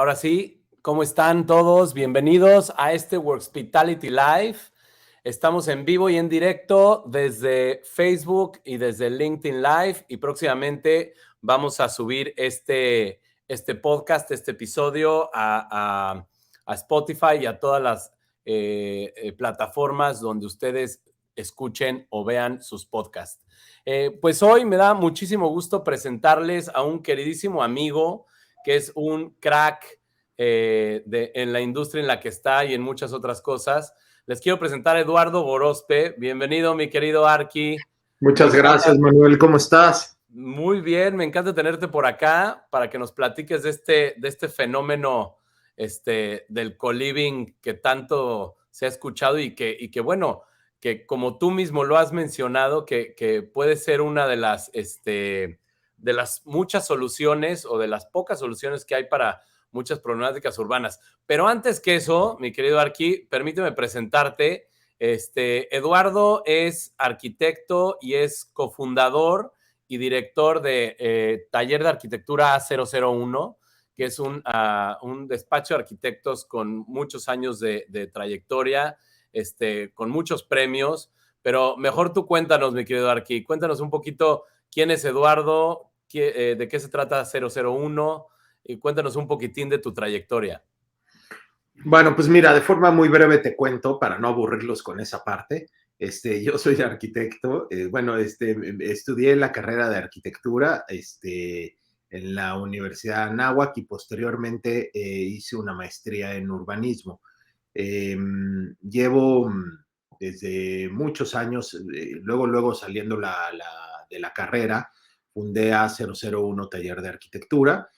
Ahora sí, ¿cómo están todos? Bienvenidos a este Workspitality Live. Estamos en vivo y en directo desde Facebook y desde LinkedIn Live y próximamente vamos a subir este podcast, este episodio a Spotify y a todas las plataformas donde ustedes escuchen o vean sus podcasts. Pues hoy me da muchísimo gusto presentarles a un queridísimo amigo que es un crack en la industria en la que está y en muchas otras cosas. Les quiero presentar a Eduardo Gorospe. Bienvenido, mi querido Arqui. Muchas gracias, Manuel. ¿Cómo estás? Muy bien, me encanta tenerte por acá para que nos platiques de este fenómeno del co-living que tanto se ha escuchado y que bueno, que como tú mismo lo has mencionado, que puede ser una de las muchas soluciones o de las pocas soluciones que hay para muchas problemáticas urbanas. Pero antes que eso, mi querido Arqui, permíteme presentarte. Eduardo es arquitecto y es cofundador y director de Taller de Arquitectura A001, que es un despacho de arquitectos con muchos años de trayectoria, con muchos premios. Pero mejor tú cuéntanos, mi querido Arqui, cuéntanos un poquito quién es Eduardo, de qué se trata 001 y cuéntanos un poquitín de tu trayectoria. Bueno, pues mira, de forma muy breve te cuento para no aburrirlos con esa parte. Yo soy arquitecto, estudié la carrera de arquitectura en la Universidad de Anáhuac y posteriormente hice una maestría en urbanismo. Llevo desde muchos años, luego saliendo de la carrera, fundé A001 Taller de Arquitectura.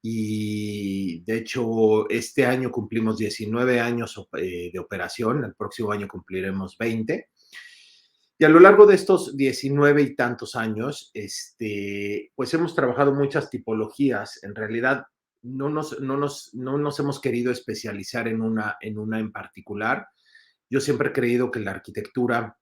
Y de hecho, este año cumplimos 19 años de operación, el próximo año cumpliremos 20. Y a lo largo de estos 19 y tantos años, pues hemos trabajado muchas tipologías. En realidad, no nos hemos querido especializar en una en particular. Yo siempre he creído que la arquitectura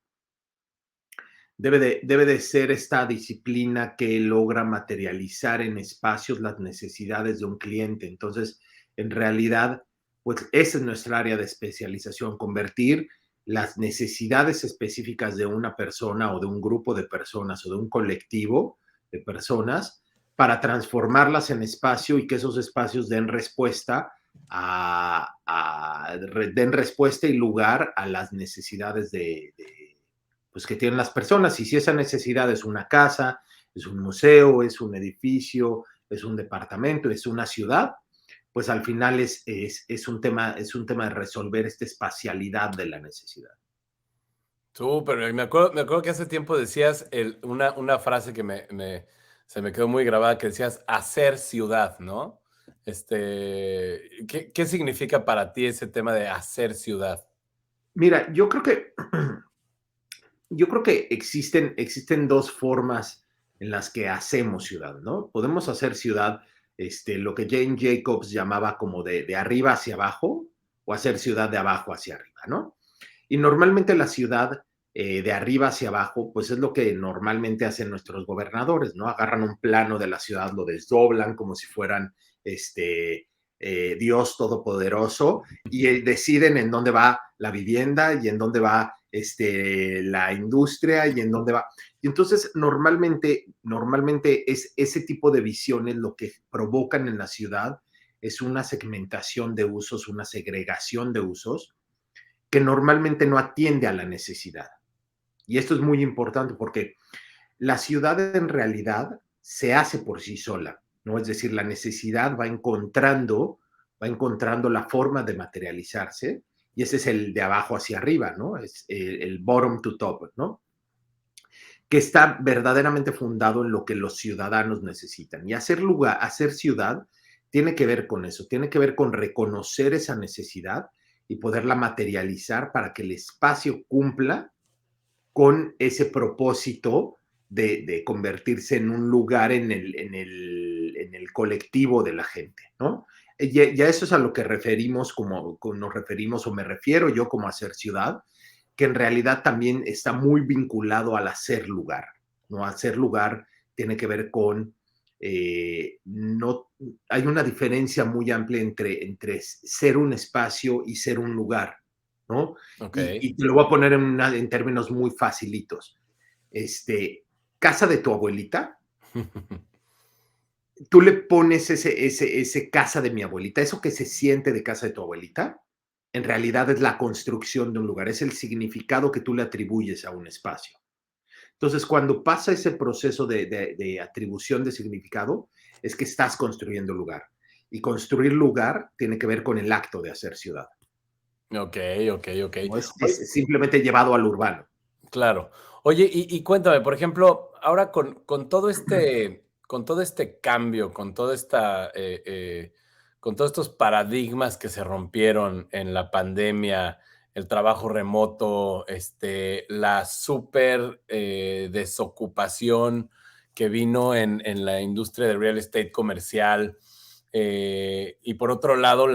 debe de ser esta disciplina que logra materializar en espacios las necesidades de un cliente. Entonces, en realidad, pues esa es nuestra área de especialización, convertir las necesidades específicas de una persona o de un grupo de personas o de un colectivo de personas para transformarlas en espacio y que esos espacios den respuesta den respuesta y lugar a las necesidades pues que tienen las personas. Y si esa necesidad es una casa, es un museo, es un edificio, es un departamento, es una ciudad, pues al final es un tema de resolver esta espacialidad de la necesidad. Súper, me acuerdo que hace tiempo decías una frase que se me quedó muy grabada, que decías hacer ciudad, ¿no? ¿Qué significa para ti ese tema de hacer ciudad? Mira, yo creo que existen dos formas en las que hacemos ciudad, ¿no? Podemos hacer ciudad, lo que Jane Jacobs llamaba como de arriba hacia abajo, o hacer ciudad de abajo hacia arriba, ¿no? Y normalmente la ciudad de arriba hacia abajo, pues es lo que normalmente hacen nuestros gobernadores, ¿no? Agarran un plano de la ciudad, lo desdoblan como si fueran Dios todopoderoso y deciden en dónde va la vivienda y en dónde va la industria y en dónde va. Y entonces normalmente es ese tipo de visiones lo que provocan en la ciudad es una segmentación de usos, una segregación de usos que normalmente no atiende a la necesidad. Y esto es muy importante porque la ciudad en realidad se hace por sí sola, ¿no? Es decir, la necesidad va encontrando la forma de materializarse y ese es el de abajo hacia arriba, ¿no? Es el bottom to top, ¿no? Que está verdaderamente fundado en lo que los ciudadanos necesitan. Y hacer ciudad tiene que ver con eso, tiene que ver con reconocer esa necesidad y poderla materializar para que el espacio cumpla con ese propósito de convertirse en un lugar en el colectivo de la gente, ¿no? Ya eso es a lo que referimos nos referimos o me refiero yo como hacer ciudad, que en realidad también está muy vinculado al hacer lugar, ¿no? Hacer lugar tiene que ver con no, hay una diferencia muy amplia entre ser un espacio y ser un lugar, ¿no? Ok. Y te lo voy a poner en términos muy facilitos. Casa de tu abuelita, tú le pones ese casa de mi abuelita, eso que se siente de casa de tu abuelita, en realidad es la construcción de un lugar, es el significado que tú le atribuyes a un espacio. Entonces, cuando pasa ese proceso de atribución de significado, es que estás construyendo lugar. Y construir lugar tiene que ver con el acto de hacer ciudad. Ok, ok, ok. No es, Oye, es simplemente llevado al urbano. claro. Oye, y cuéntame, por ejemplo, ahora con todo este cambio, con todos estos paradigmas que se rompieron en la pandemia, el trabajo remoto, la súper desocupación que vino en la industria del real estate comercial, y por otro lado,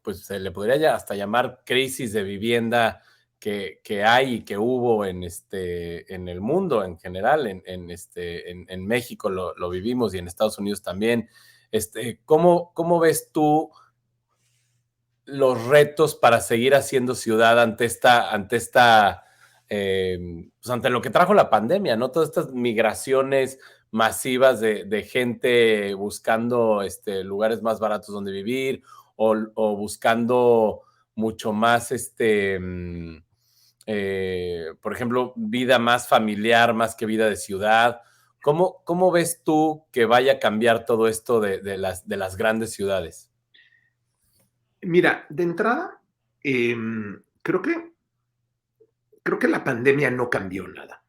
pues se le podría ya hasta llamar crisis de vivienda que hay y que hubo en el mundo en general, en México lo vivimos y en Estados Unidos también. ¿Cómo ves tú los retos para seguir haciendo ciudad pues ante lo que trajo la pandemia, ¿no? Todas estas migraciones masivas de gente buscando lugares más baratos donde vivir o buscando mucho más, por ejemplo, vida más familiar, más que vida de ciudad. ¿Cómo ves tú que vaya a cambiar todo esto de las grandes ciudades? Mira, de entrada, creo que la pandemia no cambió nada.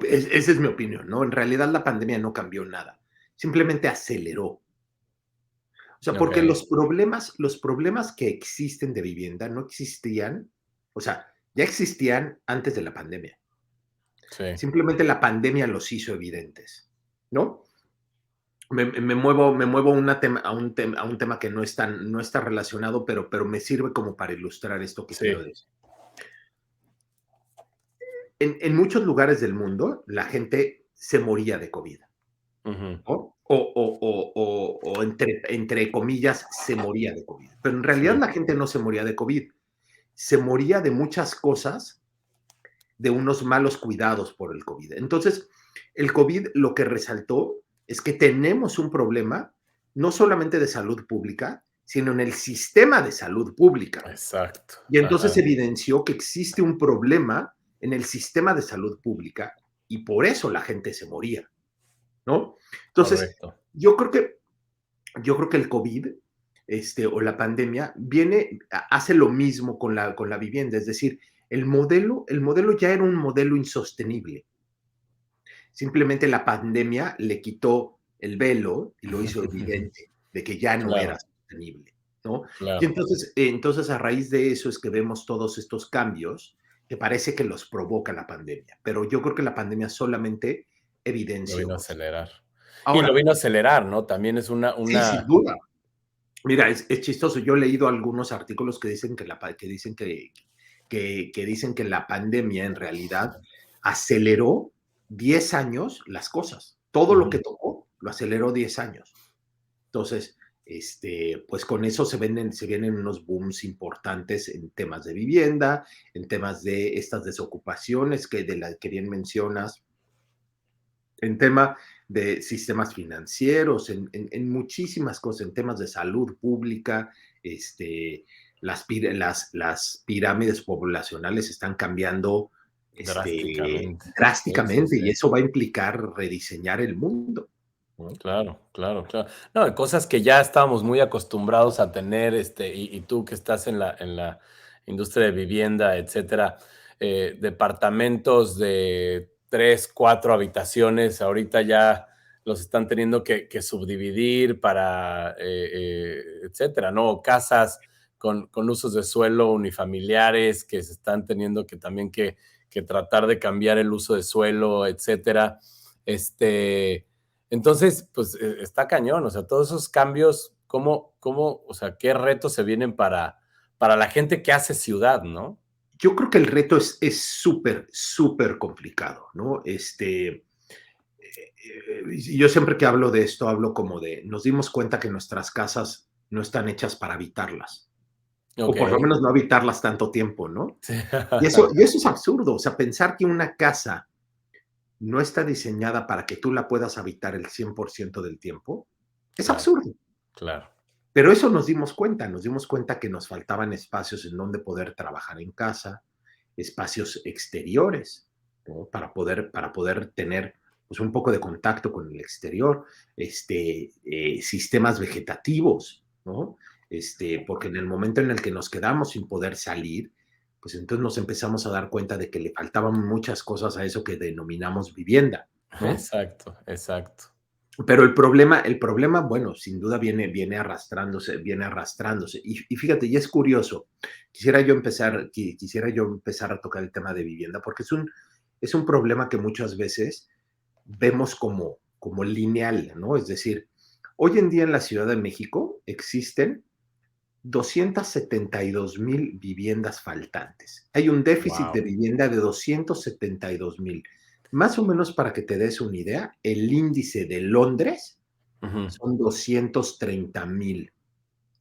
Esa es mi opinión, ¿no? En realidad la pandemia no cambió nada. Simplemente aceleró. O sea, Ok, porque los problemas que existen de vivienda no existían, o sea, ya existían antes de la pandemia. sí. Simplemente la pandemia los hizo evidentes, ¿no? Me muevo a un tema que no está relacionado, pero me sirve como para ilustrar esto que quiero Sí. decir. En muchos lugares del mundo, la gente se moría de COVID, Ujú. ¿no? O entre comillas, se moría de COVID. Pero en realidad Sí, la gente no se moría de COVID, se moría de muchas cosas, de unos malos cuidados por el COVID. Entonces, el COVID lo que resaltó es que tenemos un problema no solamente de salud pública, sino en el sistema de salud pública. exacto. Y entonces Ajá, evidenció que existe un problema en el sistema de salud pública y por eso la gente se moría, ¿no? Entonces, correcto. yo creo que, yo creo que el COVID o la pandemia hace lo mismo con la vivienda, es decir, el modelo ya era un modelo insostenible. Simplemente la pandemia le quitó el velo y lo hizo evidente de que ya no era Claro, sostenible, ¿no? Y claro. entonces a raíz de eso es que vemos todos estos cambios que parece que los provoca la pandemia, pero yo creo que la pandemia solamente Lo vino evidenció a cosas. acelerar. Y lo Ahora, vino a acelerar, ¿no? También es sí, sin duda. Mira, es chistoso. Yo he leído algunos artículos que dicen que la pandemia en realidad aceleró 10 años las cosas. Todo lo que Ujú. tocó lo aceleró 10 años. Entonces, pues con eso se vienen unos booms importantes en temas de vivienda, en temas de estas desocupaciones de las que bien mencionas, en tema de sistemas financieros, en muchísimas cosas, en temas de salud pública, las pirámides poblacionales están cambiando Drásticamente. Sí, sí, drásticamente sí. y eso va a implicar rediseñar el mundo, ¿no? Claro, claro, claro. No, cosas que ya estábamos muy acostumbrados a tener, y tú que estás en la industria de vivienda, etcétera, departamentos de 3, 4 habitaciones, ahorita ya los están teniendo que subdividir para, etcétera, ¿no? Casas con usos de suelo unifamiliares que se están teniendo que también que tratar de cambiar el uso de suelo, etcétera. Entonces, pues está cañón, o sea, todos esos cambios, o sea, qué retos se vienen para la gente que hace ciudad, ¿no? Yo creo que el reto es súper, súper complicado, ¿no? yo siempre que hablo de esto, hablo como de, nos dimos cuenta que nuestras casas no están hechas para habitarlas, o Ok. por lo menos no habitarlas tanto tiempo, ¿no? Sí. Y eso es absurdo, o sea, pensar que una casa no está diseñada para que tú la puedas habitar el 100% del tiempo, es Claro, absurdo. claro. Pero eso nos dimos cuenta que nos faltaban espacios en donde poder trabajar en casa, espacios exteriores, ¿no? Para poder tener pues, un poco de contacto con el exterior, sistemas vegetativos, ¿no? Porque en el momento en el que nos quedamos sin poder salir, pues entonces nos empezamos a dar cuenta de que le faltaban muchas cosas a eso que denominamos vivienda, ¿no? Exacto, exacto. Pero el problema, bueno, sin duda viene arrastrándose, viene arrastrándose. Y fíjate, y es curioso, quisiera yo empezar a tocar el tema de vivienda, porque es un problema que muchas veces vemos como lineal, ¿no? Es decir, hoy en día en la Ciudad de México existen 272,000 viviendas faltantes. Hay un déficit de Wow. vivienda de 272,000. Más o menos para que te des una idea, el índice de Londres son 230,000,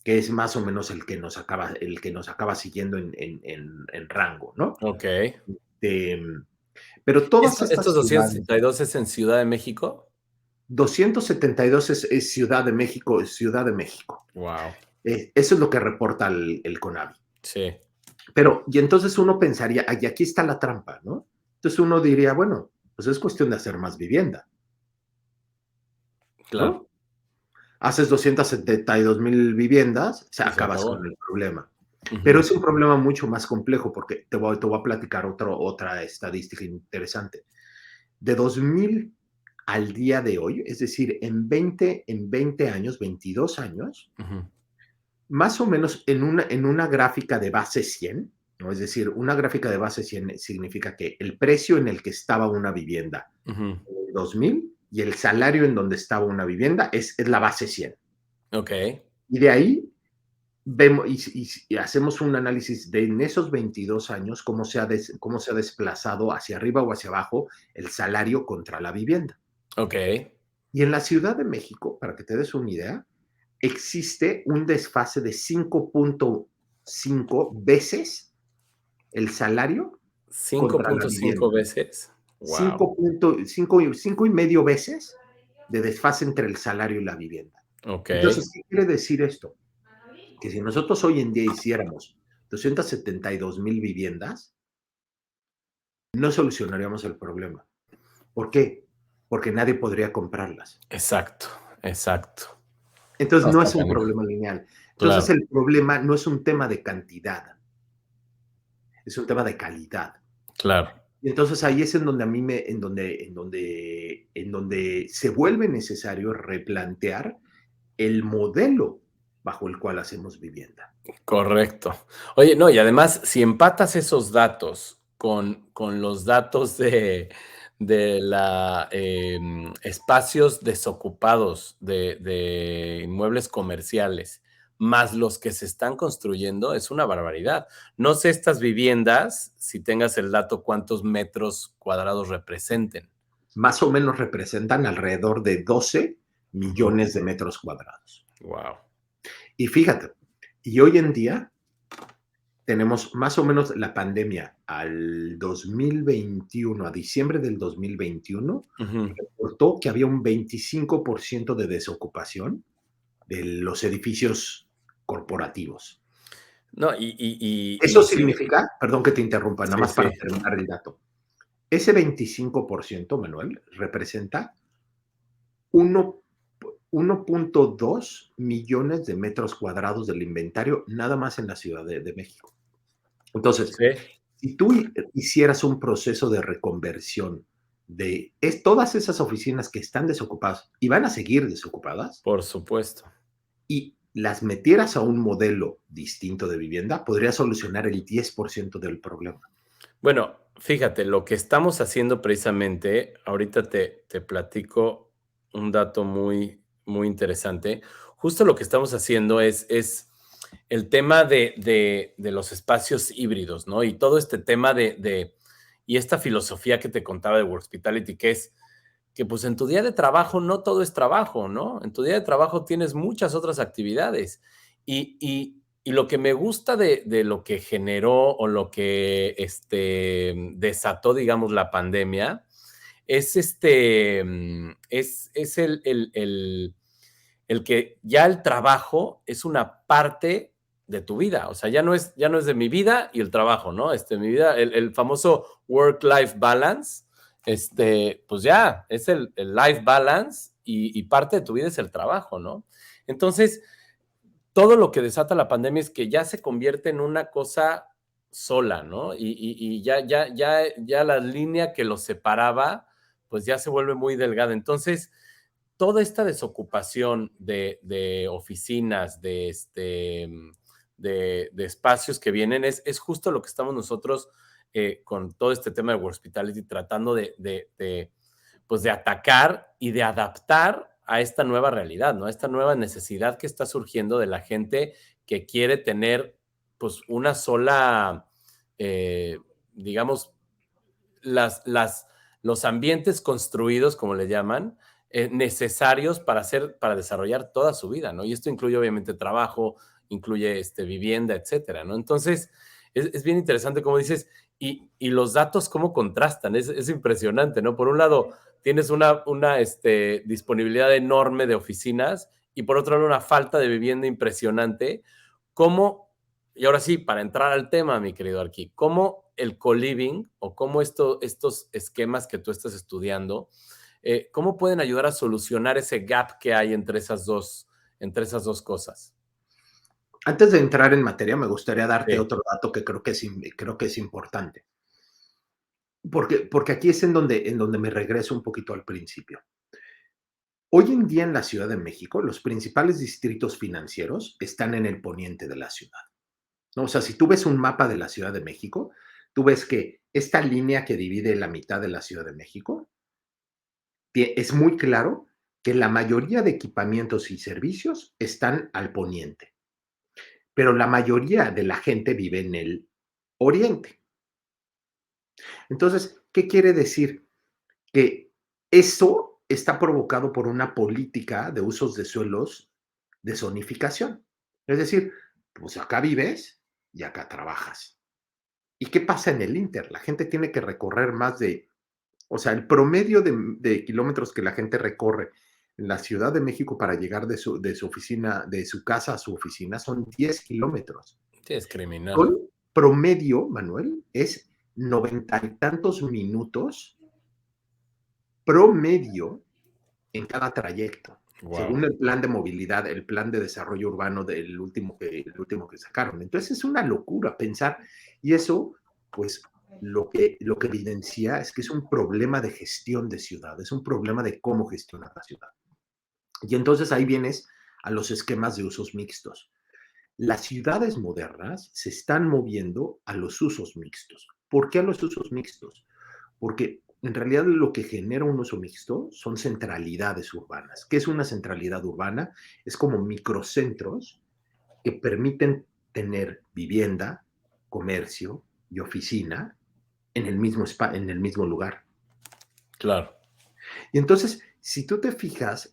que es más o menos el que nos acaba siguiendo en rango, ¿no? Ok. Em, pero todas ¿Estos estas ciudades, 262 es en Ciudad de México? 272 es Ciudad de México, es Ciudad de México. Wow. Eso es lo que reporta el CONAVI. Sí, Pero, y entonces uno pensaría, y aquí está la trampa, ¿no? Entonces uno diría, bueno, pues es cuestión de hacer más vivienda, claro. ¿no? Haces 272,000 viviendas, se Y se acabas con acabó. el problema. Pero Ujú, es un problema mucho más complejo porque te voy a platicar otra estadística interesante. De 2000 al día de hoy, es decir, en 20 años, 22 años, ujú, más o menos en una gráfica de base 100, ¿no? Es decir, una gráfica de base 100 significa que el precio en el que estaba una vivienda ujú. en el 2000 y el salario en donde estaba una vivienda es la base 100. Ok, Y de ahí vemos y hacemos un análisis de en esos 22 años cómo se ha desplazado hacia arriba o hacia abajo el salario contra la vivienda. ok. Y en la Ciudad de México, para que te des una idea, existe un desfase de 5.5 veces el salario cinco contra la punto cinco vivienda. veces. Wow. 5.5 veces de desfase entre el salario y la vivienda. Ok. Entonces, ¿qué quiere decir esto? Que si nosotros hoy en día hiciéramos 272,000 viviendas, no solucionaríamos el problema. ¿Por qué? Porque nadie podría comprarlas. Exacto, exacto. Entonces, No, no está es un canijo. problema lineal. Entonces, Claro, el problema no es un tema de cantidad, es un tema de calidad. claro. Y entonces ahí es en donde a mí en donde se vuelve necesario replantear el modelo bajo el cual hacemos vivienda. Correcto. Oye, no, y además, si empatas esos datos con los datos de la, espacios desocupados de inmuebles comerciales, más los que se están construyendo, es una barbaridad. No sé estas viviendas, si tengas el dato, cuántos metros cuadrados representen. Más o menos representan alrededor de 12 millones de metros cuadrados. Wow. Y fíjate, y hoy en día tenemos más o menos la pandemia al 2021, a diciembre del 2021, reportó que había un 25% de desocupación de los edificios corporativos. No, Eso sigue. significa, perdón que te interrumpa, nada Sí, más sí. para terminar el dato. Ese 25%, Manuel, representa 1 1.2 millones de metros cuadrados del inventario nada más en la Ciudad de México. Entonces, Sí, si tú hicieras un proceso de reconversión de todas esas oficinas que están desocupadas y van a seguir desocupadas, por supuesto. y las metieras a un modelo distinto de vivienda, podría solucionar el 10% del problema. Bueno, fíjate, lo que estamos haciendo precisamente, ahorita te platico un dato muy, muy interesante. Justo lo que estamos haciendo es el tema de los espacios híbridos, ¿no? Y todo este tema y esta filosofía que te contaba de Workspitality, que pues en tu día de trabajo no todo es trabajo, ¿no? En tu día de trabajo tienes muchas otras actividades. Y lo que me gusta de lo que generó o lo que desató, digamos, la pandemia, es es el que ya el trabajo es una parte de tu vida. O sea, ya no es de mi vida y el trabajo, ¿no? Mi vida, el famoso work-life balance, pues ya es el life balance y parte de tu vida es el trabajo, ¿no? Entonces, todo lo que desata la pandemia es que ya se convierte en una cosa sola, ¿no? Y ya la línea que los separaba, pues ya se vuelve muy delgada. Entonces, toda esta desocupación de oficinas, de espacios que vienen, es justo lo que estamos nosotros con todo este tema de Workspitality tratando pues de atacar y de adaptar a esta nueva realidad, ¿no? A esta nueva necesidad que está surgiendo de la gente que quiere tener pues una sola, digamos, los ambientes construidos, como le llaman, necesarios para desarrollar toda su vida, ¿no? Y esto incluye obviamente trabajo, incluye vivienda, etcétera, ¿no? Entonces, es bien interesante como dices, y los datos cómo contrastan, es impresionante, ¿no? Por un lado, tienes una disponibilidad enorme de oficinas y por otro lado, una falta de vivienda impresionante. ¿Cómo y ahora sí, para entrar al tema, mi querido Arqui, ¿cómo el co-living o cómo estos esquemas que tú estás estudiando, cómo pueden ayudar a solucionar ese gap que hay entre esas dos cosas? Antes de entrar en materia, me gustaría darte Sí, otro dato que creo que es importante. Porque aquí es en donde me regreso un poquito al principio. Hoy en día en la Ciudad de México, los principales distritos financieros están en el poniente de la ciudad, ¿no? O sea, si tú ves un mapa de la Ciudad de México, tú ves que esta línea que divide la mitad de la Ciudad de México, es muy claro que la mayoría de equipamientos y servicios están al poniente, pero la mayoría de la gente vive en el oriente. Entonces, ¿qué quiere decir? Que eso está provocado por una política de usos de suelos de zonificación. Es decir, pues acá vives y acá trabajas. ¿Y qué pasa en el Inter? La gente tiene que recorrer más de, o sea, el promedio de kilómetros que la gente recorre en la Ciudad de México para llegar de su oficina, de su casa a su oficina, son 10 kilómetros. sí, es criminal. Con promedio, Manuel, es 90 y tantos minutos promedio en cada trayecto, Wow. según el plan de movilidad, el plan de desarrollo urbano del último que sacaron. Entonces es una locura pensar, y eso, pues, lo que evidencia es que es un problema de gestión de ciudad, es un problema de cómo gestionar la ciudad. Y entonces ahí vienes a los esquemas de usos mixtos. Las ciudades modernas se están moviendo a los usos mixtos. ¿Por qué a los usos mixtos? Porque en realidad lo que genera un uso mixto son centralidades urbanas. ¿Qué es una centralidad urbana? Es como microcentros que permiten tener vivienda, comercio y oficina en el mismo lugar. Claro. Y entonces, si tú te fijas,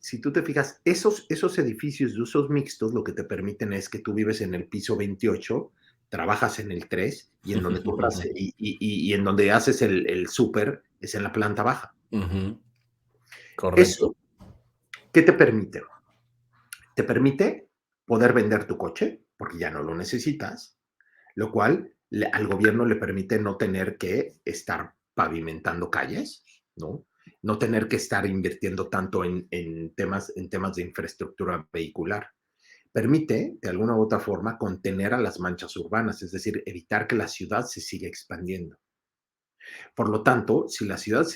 esos edificios de usos mixtos lo que te permiten es que tú vives en el piso 28, trabajas en el 3 y en donde compras y en donde haces el súper es en la planta baja. Ujú, correcto. Eso, ¿qué te permite? Te permite poder vender tu coche porque ya no lo necesitas, lo cual al gobierno le permite no tener que estar pavimentando calles, ¿no? No tener que estar invirtiendo tanto en temas de infraestructura vehicular. Permite, de alguna u otra forma, contener a las manchas urbanas, es decir, evitar que la ciudad se siga expandiendo. Por lo tanto, si la ciudad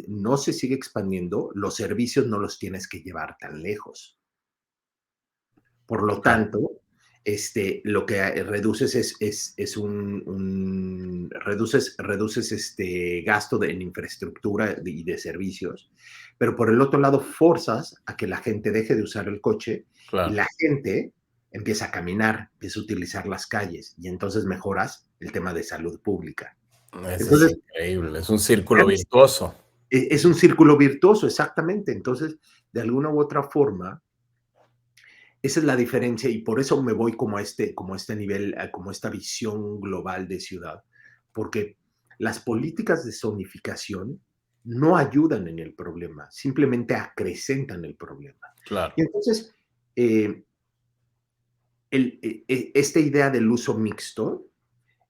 no se sigue expandiendo, los servicios no los tienes que llevar tan lejos. Por lo Claro. tanto, lo que reduces reduces gasto en infraestructura y de servicios, pero por el otro lado forzas a que la gente deje de usar el coche y Claro. la gente empieza a caminar, empieza a utilizar las calles y entonces mejoras el tema de salud pública. Eso es Entonces, increíble, es un círculo virtuoso. Es un círculo virtuoso, exactamente. Entonces, de alguna u otra forma, esa es la diferencia y por eso me voy como a este nivel, como a esta visión global de ciudad, porque las políticas de zonificación no ayudan en el problema, simplemente acrecentan el problema. Claro, Y entonces, eh, esta idea del uso mixto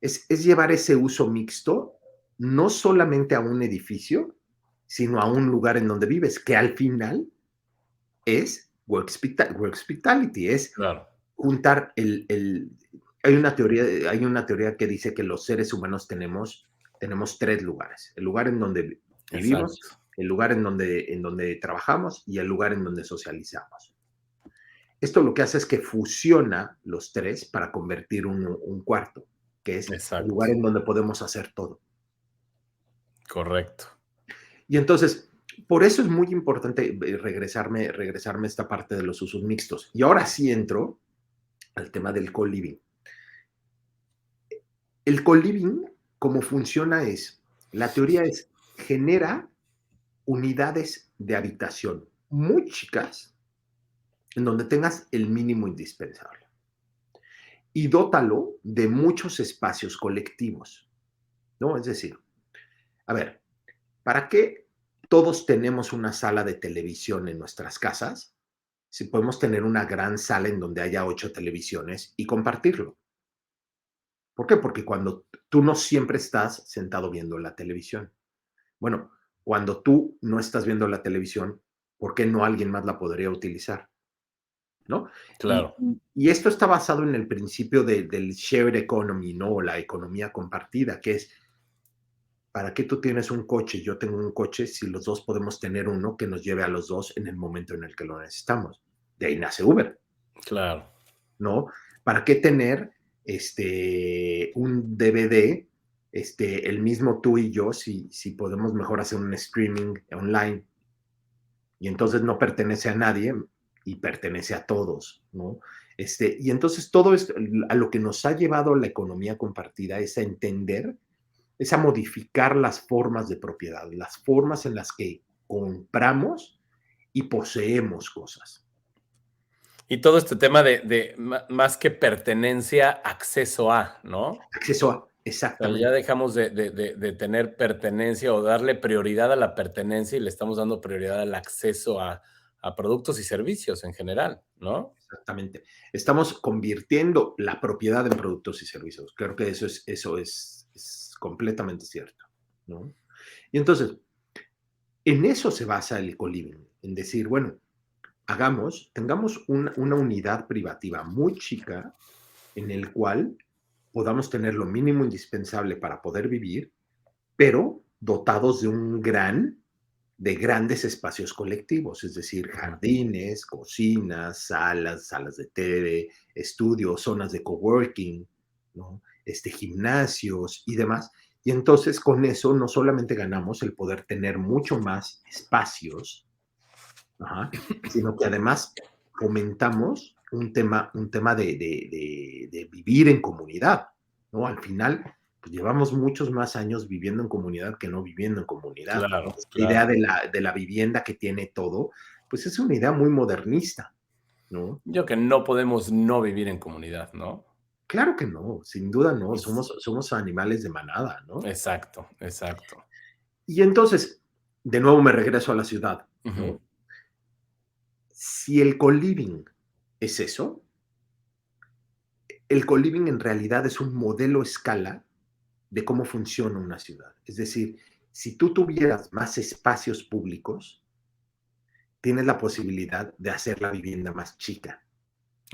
es llevar ese uso mixto no solamente a un edificio, sino a un lugar en donde vives, que al final es work hospitality, es claro. juntar hay una teoría que dice que los seres humanos tenemos 3 lugares: el lugar en donde vivimos, Exacto. el lugar en donde trabajamos y el lugar en donde socializamos. Esto lo que hace es que fusiona los 3 para convertir un cuarto, que es el Exacto. lugar en donde podemos hacer todo. Correcto. Y entonces, por eso es muy importante regresarme a esta parte de los usos mixtos. Y ahora sí entro al tema del co-living. El co-living, cómo funciona es, la teoría es, genera unidades de habitación muy chicas en donde tengas el mínimo indispensable y dótalo de muchos espacios colectivos, ¿no? Es decir, a ver, ¿para qué todos tenemos una sala de televisión en nuestras casas si podemos tener una gran sala en donde haya 8 televisiones y compartirlo? ¿Por qué? Porque cuando tú no siempre estás sentado viendo la televisión. Bueno, cuando tú no estás viendo la televisión, ¿por qué no alguien más la podría utilizar? ¿No? Y, Claro. y esto está basado en el principio del shared economy, ¿no? O la economía compartida, que es, ¿para qué tú tienes un coche? Yo tengo un coche si los dos podemos tener uno que nos lleve a los dos en el momento en el que lo necesitamos. De ahí nace Uber, Claro. ¿no? ¿Para qué tener un DVD, el mismo tú y yo, si podemos mejor hacer un streaming online y entonces no pertenece a nadie y pertenece a todos, ¿no? Y entonces todo esto, a lo que nos ha llevado la economía compartida es a entender, es a modificar las formas de propiedad, las formas en las que compramos y poseemos cosas. Y todo este tema de más que pertenencia, acceso a, ¿no? Acceso a, O sea, ya exactamente. dejamos de tener pertenencia o darle prioridad a la pertenencia y le estamos dando prioridad al acceso a productos y servicios en general, ¿no? Exactamente. Estamos convirtiendo la propiedad en productos y servicios. Creo que es completamente cierto, ¿no? Y entonces, en eso se basa el co-living, en decir, bueno, tengamos una unidad privativa muy chica en el cual podamos tener lo mínimo indispensable para poder vivir, pero dotados de grandes espacios colectivos, es decir, Ujú. jardines, cocinas, salas de TV, estudios, zonas de coworking, ¿no? Gimnasios y demás. Y entonces con eso no solamente ganamos el poder tener mucho más espacios, ajá, sino que además fomentamos un tema de vivir en comunidad, ¿no? Al final, pues llevamos muchos más años viviendo en comunidad que no viviendo en comunidad, ¿no? Claro, Esta idea claro. de la vivienda que tiene todo, pues es una idea muy modernista, ¿no? Yo que no podemos no vivir en comunidad, ¿no? Claro que no, sin duda no, Es somos animales de manada, ¿no? exacto, exacto. Y entonces, de nuevo me regreso a la ciudad, Ujú. ¿no? Si el co-living es eso, el co-living en realidad es un modelo escala de cómo funciona una ciudad. Es decir, si tú tuvieras más espacios públicos, tienes la posibilidad de hacer la vivienda más chica.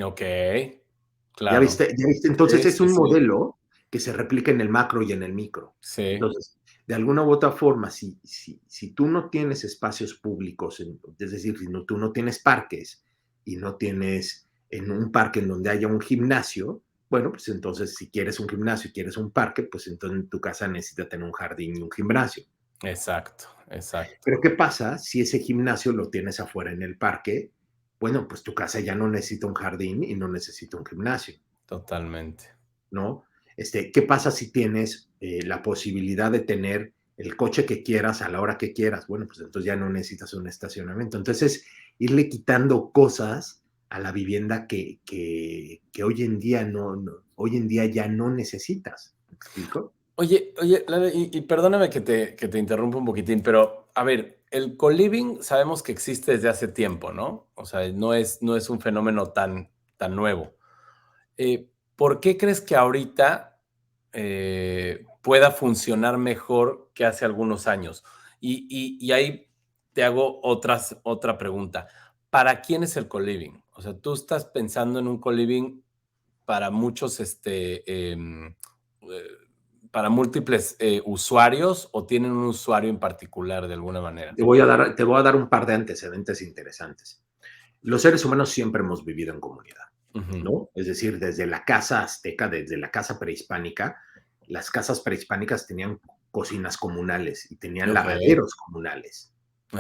Okey, ¿Ya claro. viste? ¿Ya viste? Entonces Sí, es sí, un sí. modelo que se replica en el macro y en el micro. Sí, Entonces, de alguna u otra forma, si tú no tienes espacios públicos, es decir, si tú no tienes parques y no tienes en un parque en donde haya un gimnasio, bueno, pues entonces si quieres un gimnasio y quieres un parque, pues entonces en tu casa necesita tener un jardín y un gimnasio. exacto, exacto. Pero ¿qué pasa si ese gimnasio lo tienes afuera en el parque? Bueno, pues tu casa ya no necesita un jardín y no necesita un gimnasio, Totalmente. ¿no? ¿Qué pasa si tienes la posibilidad de tener el coche que quieras a la hora que quieras. Bueno, pues entonces ya no necesitas un estacionamiento. Entonces, irle quitando cosas a la vivienda que hoy en día hoy en día ya no necesitas. ¿Me explico? Oye, Lalo, y perdóname que te interrumpa un poquitín, pero a ver, el co-living sabemos que existe desde hace tiempo, ¿no? O sea, no es un fenómeno tan nuevo. ¿Por qué crees que ahorita pueda funcionar mejor que hace algunos años? Y ahí te hago otra pregunta. ¿Para quién es el co-living? O sea, ¿tú estás pensando en un co-living para muchos, para múltiples usuarios o tienen un usuario en particular de alguna manera? Te voy a dar un par de antecedentes interesantes. Los seres humanos siempre hemos vivido en comunidad, Ujú. ¿no? Es decir, desde la casa azteca, desde la casa prehispánica, las casas prehispánicas tenían cocinas comunales y tenían Ok, lavaderos comunales,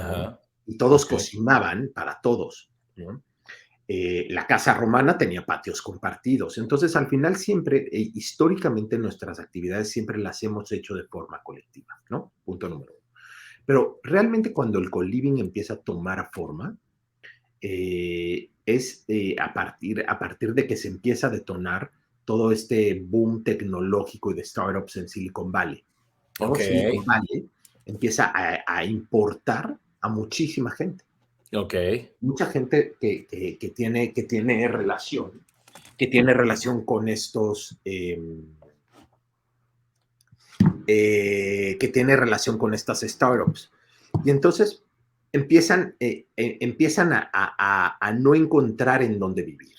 ¿no? ajá, Y todos ok, cocinaban para todos, ¿no? La casa romana tenía patios compartidos. Entonces, al final siempre, históricamente, nuestras actividades siempre las hemos hecho de forma colectiva, ¿no? Punto número uno. Pero realmente cuando el co-living empieza a tomar forma, es a partir de que se empieza a detonar todo este boom tecnológico y de startups en Silicon Valley, ¿no? ok, Silicon Valley empieza a importar a muchísima gente, ok, mucha gente que tiene relación con estos, que tiene relación con estas startups. Y entonces empiezan a no encontrar en dónde vivir.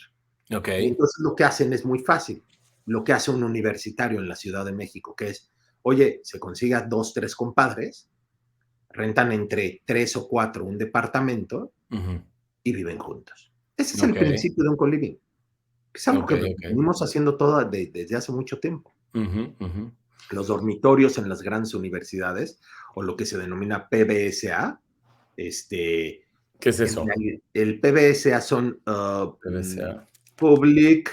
ok, Y entonces lo que hacen es muy fácil. Lo que hace un universitario en la Ciudad de México, que es, oye, se consiga 2, 3 compadres, rentan entre 3 o 4 un departamento ujú, y viven juntos. Ese es ok, el principio de un co-living. Es algo ok, que ok, venimos haciendo desde hace mucho tiempo. ujú, ujú. Los dormitorios en las grandes universidades, o lo que se denomina PBSA, este, ¿Qué es eso? el PBSA son PVCA. Public,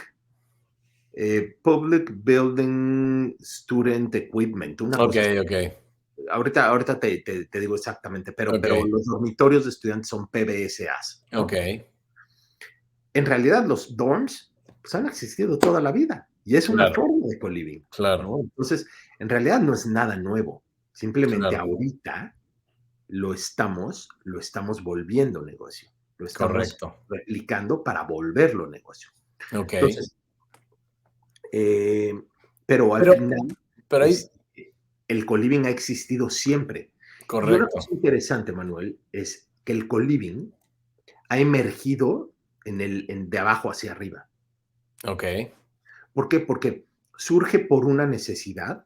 Public Building Student Equipment, una Ok, cosa así. ok, Ahorita te digo exactamente, ok, pero los dormitorios de estudiantes son PBSAs, ok, ¿no? En realidad los dorms pues, han existido toda la vida y es una claro, forma de co-living, claro, ¿no? Entonces, en realidad no es nada nuevo, simplemente claro, ahorita lo estamos volviendo negocio, lo estamos correcto. replicando para volverlo negocio. Ok. Entonces, eh, pero al Pero, final, pero ahí, el co-living ha existido siempre. Y una correcto. cosa interesante, Manuel, es que el co-living ha emergido de abajo hacia arriba. Ok. ¿Por qué? Porque surge por una necesidad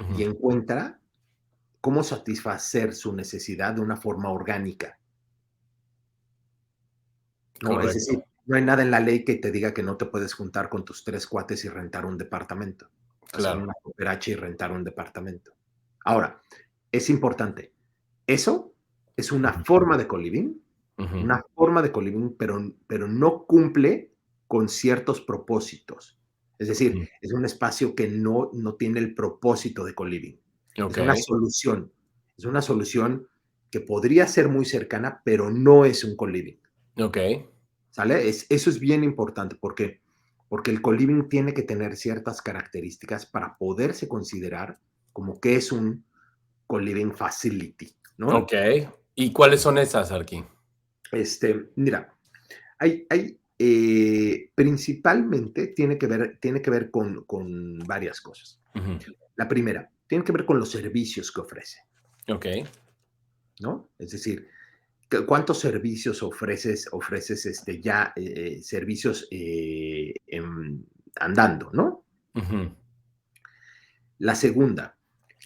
y Ujú, encuentra cómo satisfacer su necesidad de una forma orgánica, ¿no? Es decir, correcto, no hay nada en la ley que te diga que no te puedes juntar con tus 3 cuates y rentar un departamento, hacer claro. una cooperacha y rentar un departamento. Ahora, es importante, eso es una Ujú, forma de co-living, ujú, una forma de co-living, pero no cumple con ciertos propósitos. Es decir, ujú. es un espacio que no tiene el propósito de co-living. Ok, Es una solución que podría ser muy cercana, pero no es un co-living, ok, ¿sale? Eso es bien importante porque el co-living tiene que tener ciertas características para poderse considerar como que es un co-living facility, ¿no? ok. ¿Y cuáles son esas, Arqui? Mira, principalmente tiene que ver con varias cosas. Ujú, La primera, tiene que ver con los servicios que ofrece, ok, ¿no? Es decir, ¿cuántos servicios ofreces ya, servicios andando, ¿no? ujú, La segunda,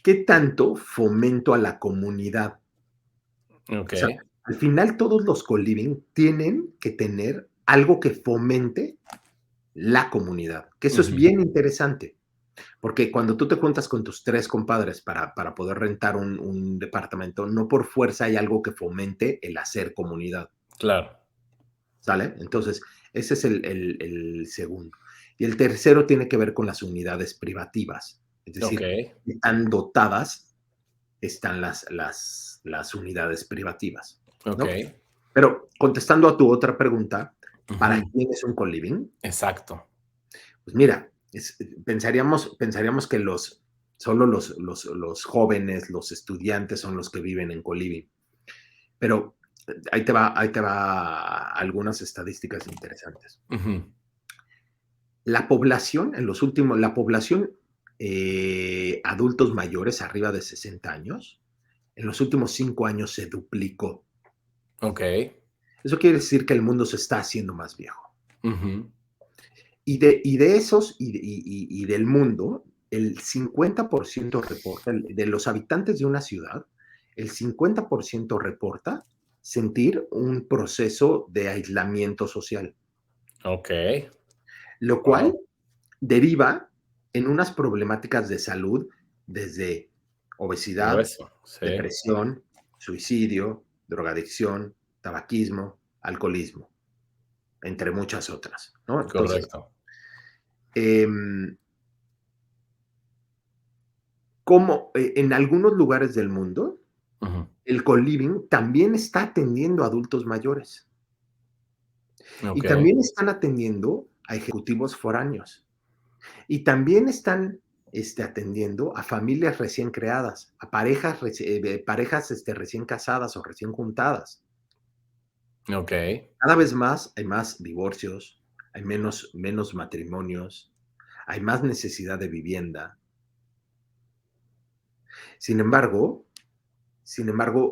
¿qué tanto fomento a la comunidad? ok, O sea, al final todos los co-living tienen que tener algo que fomente la comunidad, que eso es ujú, bien interesante, porque cuando tú te juntas con tus 3 compadres para poder rentar un departamento, no por fuerza hay algo que fomente el hacer comunidad, claro, ¿sale? Entonces, ese es el segundo. Y el tercero tiene que ver con las unidades privativas, es ok, decir, están dotadas están las unidades privativas, Ok. ¿no? Pero contestando a tu otra pregunta, ¿para Ujú. quién es un co-living? Exacto. Pues mira, pensaríamos que solo los jóvenes, los estudiantes son los que viven en co-living, pero ahí te va algunas estadísticas interesantes. Ujú. La población adultos mayores arriba de 60 años, en los últimos 5 años se duplicó. Ok. Eso quiere decir que el mundo se está haciendo más viejo. Ujú. Y de esos, y del mundo, el 50% reporta, de los habitantes de una ciudad, el 50% reporta sentir un proceso de aislamiento social, Ok. lo cual Wow. deriva en unas problemáticas de salud desde obesidad, Grueso. Sí. depresión, suicidio, drogadicción, tabaquismo, alcoholismo, entre muchas otras, ¿no? Entonces, Correcto. em, como en algunos lugares del mundo, Ujú. el co-living también está atendiendo a adultos mayores y Ok. también están atendiendo a ejecutivos foráneos. Y también están atendiendo a familias recién creadas, a parejas recién casadas o recién juntadas. Ok. Cada vez más hay más divorcios, hay menos matrimonios, hay más necesidad de vivienda. Sin embargo,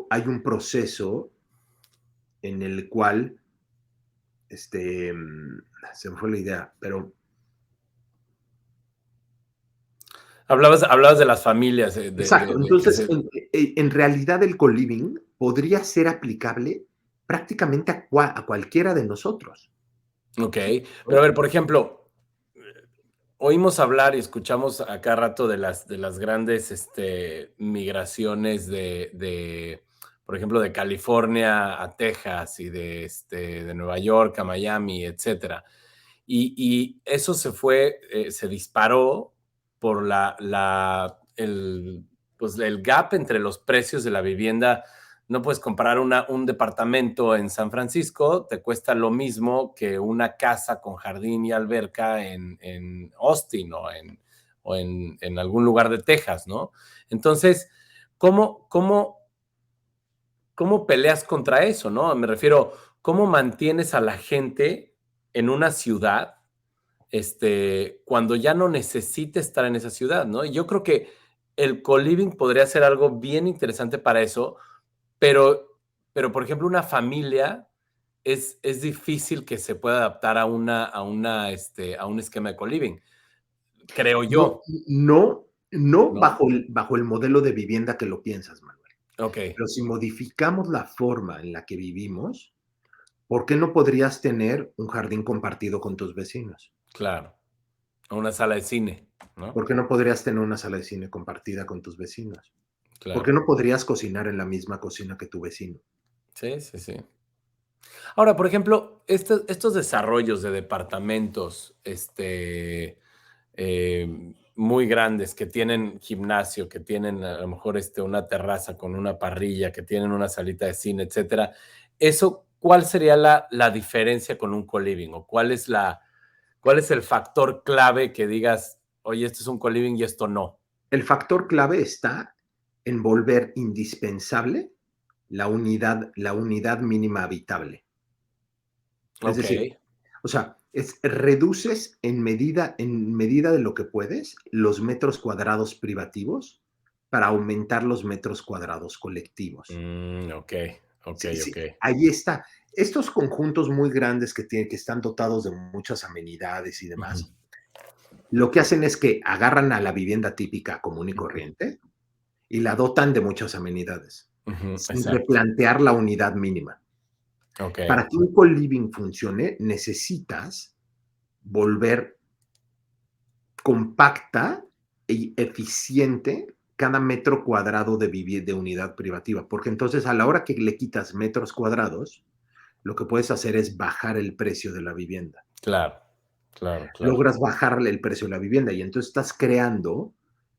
hay un proceso en el cual, se me fue la idea, pero Hablabas de las familias, exacto. de que Entonces, se. en realidad el co-living podría ser aplicable prácticamente a cualquiera de nosotros, Ok. Pero a ¿no? ver, por ejemplo, oímos hablar y escuchamos a cada rato de las grandes migraciones por ejemplo, de California a Texas y de Nueva York a Miami, etcétera. Y eso se disparó por pues, el gap entre los precios de la vivienda. No puedes comprar un departamento en San Francisco, te cuesta lo mismo que una casa con jardín y alberca en Austin en algún lugar de Texas, ¿no? Entonces, ¿cómo, cómo, ¿cómo peleas contra eso, no? Me refiero, ¿cómo mantienes a la gente en una ciudad cuando ya no necesite estar en esa ciudad, ¿no? Y yo creo que el co-living podría ser algo bien interesante para eso, pero por ejemplo, una familia es difícil que se pueda adaptar a un esquema de co-living, creo No, yo, no ¿no? bajo el modelo de vivienda que lo piensas, Manuel. Ok, Pero si modificamos la forma en la que vivimos, ¿por qué no podrías tener un jardín compartido con tus vecinos? claro, a una sala de cine, ¿no? ¿Por qué no podrías tener una sala de cine compartida con tus vecinos? ¿Por qué Claro. no podrías cocinar en la misma cocina que tu vecino? Sí, sí, sí. Ahora, por ejemplo, estos desarrollos de departamentos, muy grandes, que tienen gimnasio, que tienen a lo mejor una terraza con una parrilla, que tienen una salita de cine, etcétera. Eso, ¿cuál sería la diferencia con un co-living? ¿O cuál es el factor clave que digas, oye, esto es un co-living y esto no? El factor clave está en volver indispensable la unidad mínima habitable. Es Ok, decir, o sea, reduces en medida de lo que puedes los metros cuadrados privativos para aumentar los metros cuadrados colectivos. ok, ok, Sí, ok. sí, ahí está. Estos conjuntos muy grandes que están dotados de muchas amenidades y Ujú, demás, lo que hacen es que agarran a la vivienda típica común y ujú, corriente y la dotan de muchas amenidades, ujú, sin exacto. replantear la unidad mínima. Ok, Para que un co-living funcione, necesitas volver compacta y eficiente cada metro cuadrado de unidad privativa, porque entonces a la hora que le quitas metros cuadrados, lo que puedes hacer es bajar el precio de la vivienda. claro, claro, claro. Logras bajarle el precio de la vivienda y entonces estás creando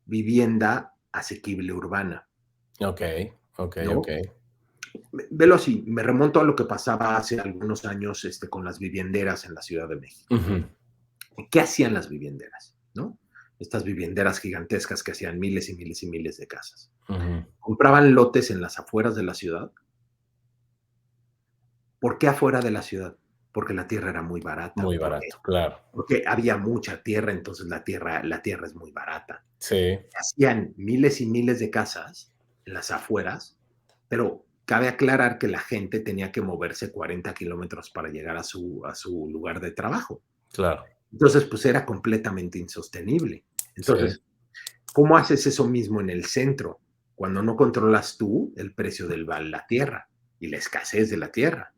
vivienda asequible urbana. Ok, ok, ok. ¿no? Velo así, me remonto a lo que pasaba hace algunos años con las vivienderas en la Ciudad de México. Ujú, ¿Qué hacían las vivienderas? ¿No? Estas vivienderas gigantescas que hacían miles y miles y miles de casas. ujú. Compraban lotes en las afueras de la ciudad. ¿Por qué afuera de la ciudad? Porque la tierra era muy barata. Muy ¿Por qué? barato, claro. Porque había mucha tierra, entonces la tierra es muy barata. Sí, Hacían miles y miles de casas en las afueras, pero cabe aclarar que la gente tenía que moverse 40 kilómetros para llegar a su lugar de trabajo. claro. Entonces, pues era completamente insostenible. Sí, Entonces, ¿cómo haces eso mismo en el centro? Cuando no controlas tú el precio de la tierra y la escasez de la tierra.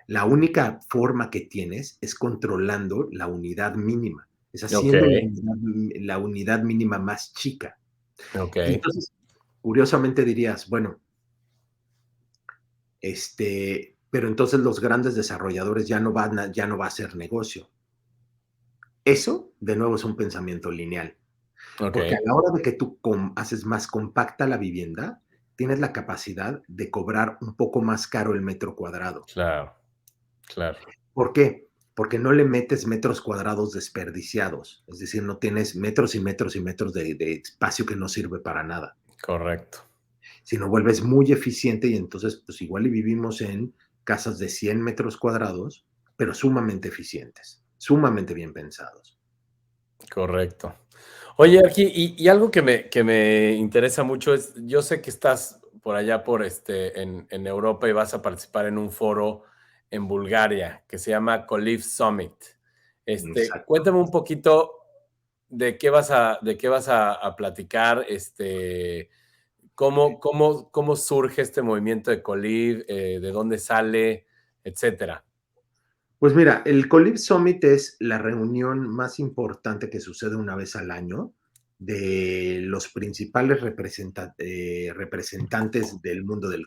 La única forma que tienes es controlando la unidad mínima, es haciendo okey, la unidad mínima más chica. Y okey, entonces, curiosamente dirías, bueno, pero entonces los grandes desarrolladores ya no va a ser negocio. Eso, de nuevo, es un pensamiento lineal, porque a okey. la hora de que tú haces más compacta la vivienda, tienes la capacidad de cobrar un poco más caro el metro cuadrado. Claro, claro, ¿Por qué? Porque no le metes metros cuadrados desperdiciados, es decir, no tienes metros y metros y metros de espacio que no sirve para nada, correcto. sino vuelves muy eficiente y entonces, pues igual y vivimos en casas de 100 metros cuadrados, pero sumamente eficientes, sumamente bien pensados, Correcto. Oye, ¿no? aquí, y algo que me interesa mucho es, yo sé que estás por allá por, en Europa y vas a participar en un foro en Bulgaria que se llama Colive Summit. Exacto. Cuéntame un poquito de qué vas a platicar, cómo surge este movimiento de Colive, de dónde sale, etcétera. Pues mira, el Colib Summit es la reunión más importante que sucede una vez al año de los principales representantes del mundo del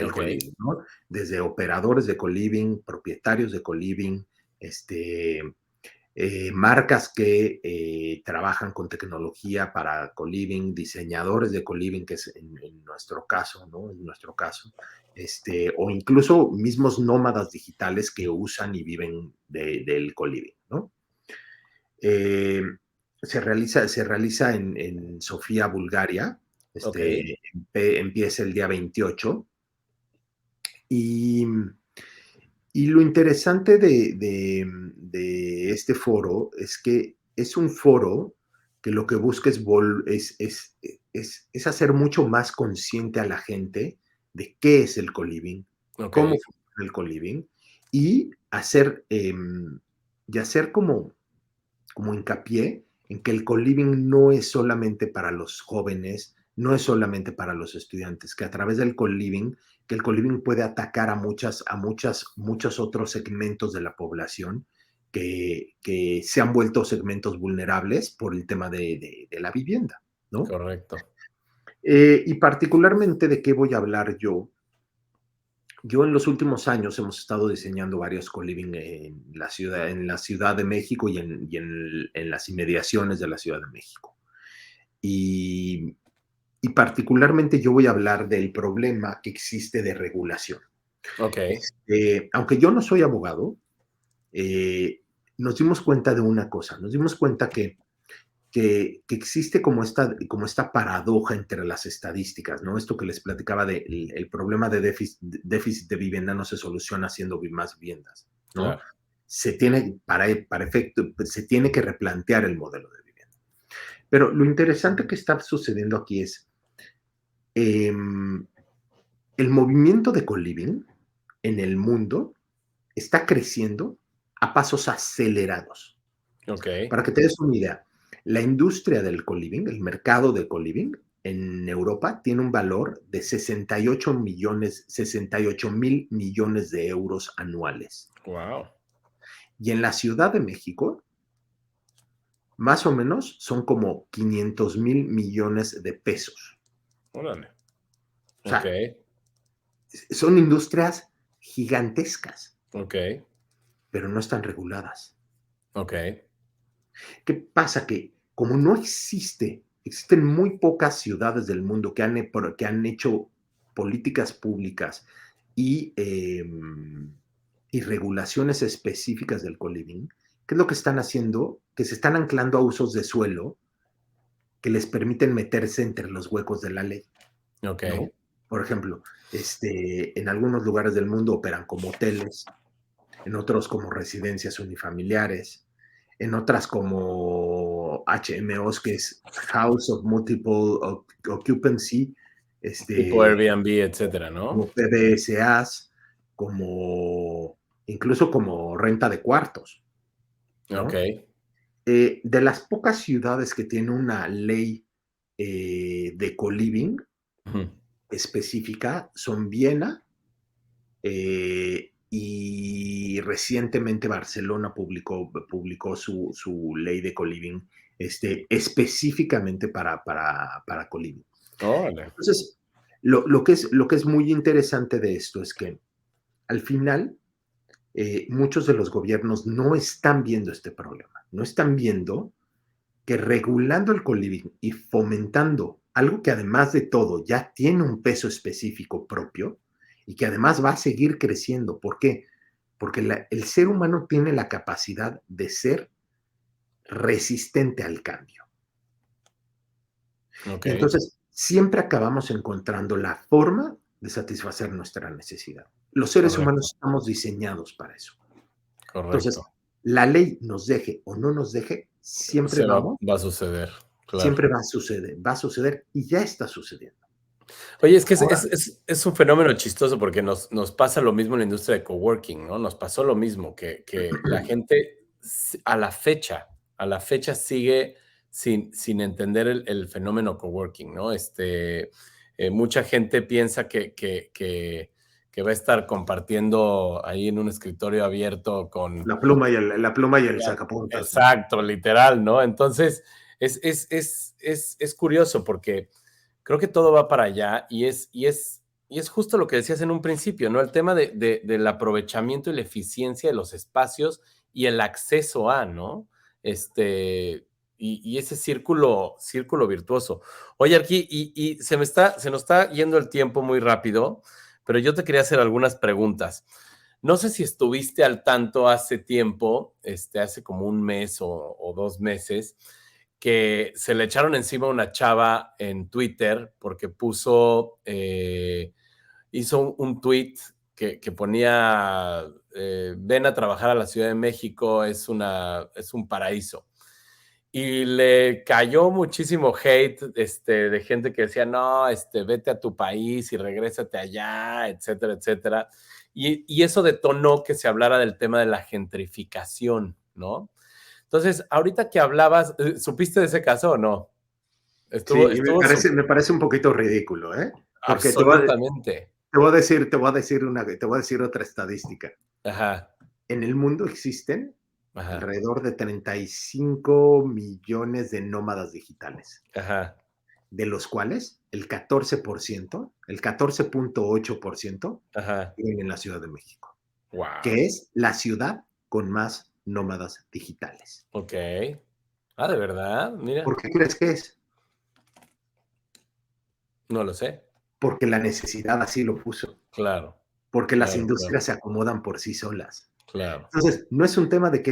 Okey, coliving, ¿no? Desde operadores de coliving, propietarios de coliving, este, marcas que trabajan con tecnología para co-living, diseñadores de co-living, que es en nuestro caso, ¿no? En nuestro caso, o incluso mismos nómadas digitales que usan y viven del co-living, ¿no? Eh, se realiza en Sofía, Bulgaria. okey, Empieza el día 28 y lo interesante de este foro es que es un foro que lo que busca es hacer mucho más consciente a la gente de qué es el co-living, cómo okey, funciona el co-living y hacer como hincapié en que el co-living no es solamente para los jóvenes, no es solamente para los estudiantes, que a través del co-living, que el co-living puede atacar muchos otros segmentos de la población que se han vuelto segmentos vulnerables por el tema de la vivienda, ¿no? correcto. Y particularmente de qué voy a hablar yo. Yo en los últimos años hemos estado diseñando varios co-living en la Ciudad de México y en las inmediaciones de la Ciudad de México. Y, y particularmente yo voy a hablar del problema que existe de regulación. Okey, Aunque yo no soy abogado, eh, nos dimos cuenta de una cosa, nos dimos cuenta que existe como esta paradoja entre las estadísticas, ¿no? Esto que les platicaba de el problema de déficit de vivienda no se soluciona haciendo más viviendas, ¿no? claro. Para efecto, pues, se tiene que replantear el modelo de vivienda. Pero lo interesante que está sucediendo aquí es em, el movimiento de co-living en el mundo está creciendo a pasos acelerados. Okey, Para que te des una idea, la industria del co-living, el mercado de co-living en Europa tiene un valor de 68,000 millones de euros anuales. guau, Y en la Ciudad de México, más o menos, son como 500,000 millones de pesos. órale. O sea, Okey, son industrias gigantescas, okey, pero no están reguladas. okey, ¿Qué pasa? Que como no existe existen muy pocas ciudades del mundo que han hecho políticas públicas y, y regulaciones específicas del co-living. ¿Qué es lo que están haciendo? Que se están anclando a usos de suelo que les permiten meterse entre los huecos de la ley, Ok. ¿no? Por ejemplo, en algunos lugares del mundo operan como hoteles, en otros como residencias unifamiliares, en otras como HMOs, que es House of Multiple Occupancy, Tipo este, Airbnb, etcétera, ¿no? como PDSAs, como incluso como renta de cuartos, Ok. ¿no? De las pocas ciudades que tienen una ley de co-living Ujú. específica son Viena, y recientemente Barcelona publicó su ley de co-living específicamente para co-living. Órale. Entonces, lo que es muy interesante de esto es que al final muchos de los gobiernos no están viendo este problema, no están viendo que regulando el co-living y fomentando algo que además de todo ya tiene un peso específico propio y que además va a seguir creciendo. ¿Por qué? Porque el ser humano tiene la capacidad de ser resistente al cambio. Ok. Y entonces siempre acabamos encontrando la forma de satisfacer nuestra necesidad. Los seres Correcto. humanos estamos diseñados para eso. Correcto. Entonces, la ley nos deje o no nos deje, Se va a suceder, claro. siempre va a suceder y ya está sucediendo. Oye, es que Ahora, es un fenómeno chistoso porque nos pasa lo mismo en la industria de coworking, ¿no? Nos pasó lo mismo, que la gente a la fecha sigue sin entender el fenómeno coworking, ¿no? Mucha gente piensa que va a estar compartiendo ahí en un escritorio abierto con la pluma y el sacapuntas, ¿no? exacto, literal, ¿no? Entonces, es curioso porque creo que todo va para allá y es justo lo que decías en un principio, ¿no? El tema del aprovechamiento y la eficiencia de los espacios y el acceso a, ¿no? Y ese círculo virtuoso. Oye, aquí, y se nos está yendo el tiempo muy rápido, pero yo te quería hacer algunas preguntas. No sé si estuviste al tanto hace tiempo, hace como un mes o 2 meses, que se le echaron encima a una chava en Twitter porque hizo un tweet que ponía, ven a trabajar a la Ciudad de México, es un paraíso. Y le cayó muchísimo hate de gente que decía, no, vete a tu país y regrésate allá, etcétera, etcétera. Y eso detonó que se hablara del tema de la gentrificación, ¿no? Entonces, ahorita que hablabas, ¿supiste de ese caso o no? Sí, y me Súper, parece un poquito ridículo, ¿eh? Porque absolutamente. te voy a decir otra estadística. Ajá, En el mundo existen ajá, alrededor de 35 millones de nómadas digitales, ajá, de los cuales el 14.8% ajá. viven en la Ciudad de México, Wow. que es la ciudad con más nómadas digitales. Ok. Ah, ¿de verdad? Mira, ¿Por qué crees que es? no lo sé. Porque la necesidad así lo puso, Claro, porque las claro, claro, industrias se acomodan por sí solas. claro. Entonces, no es un tema de que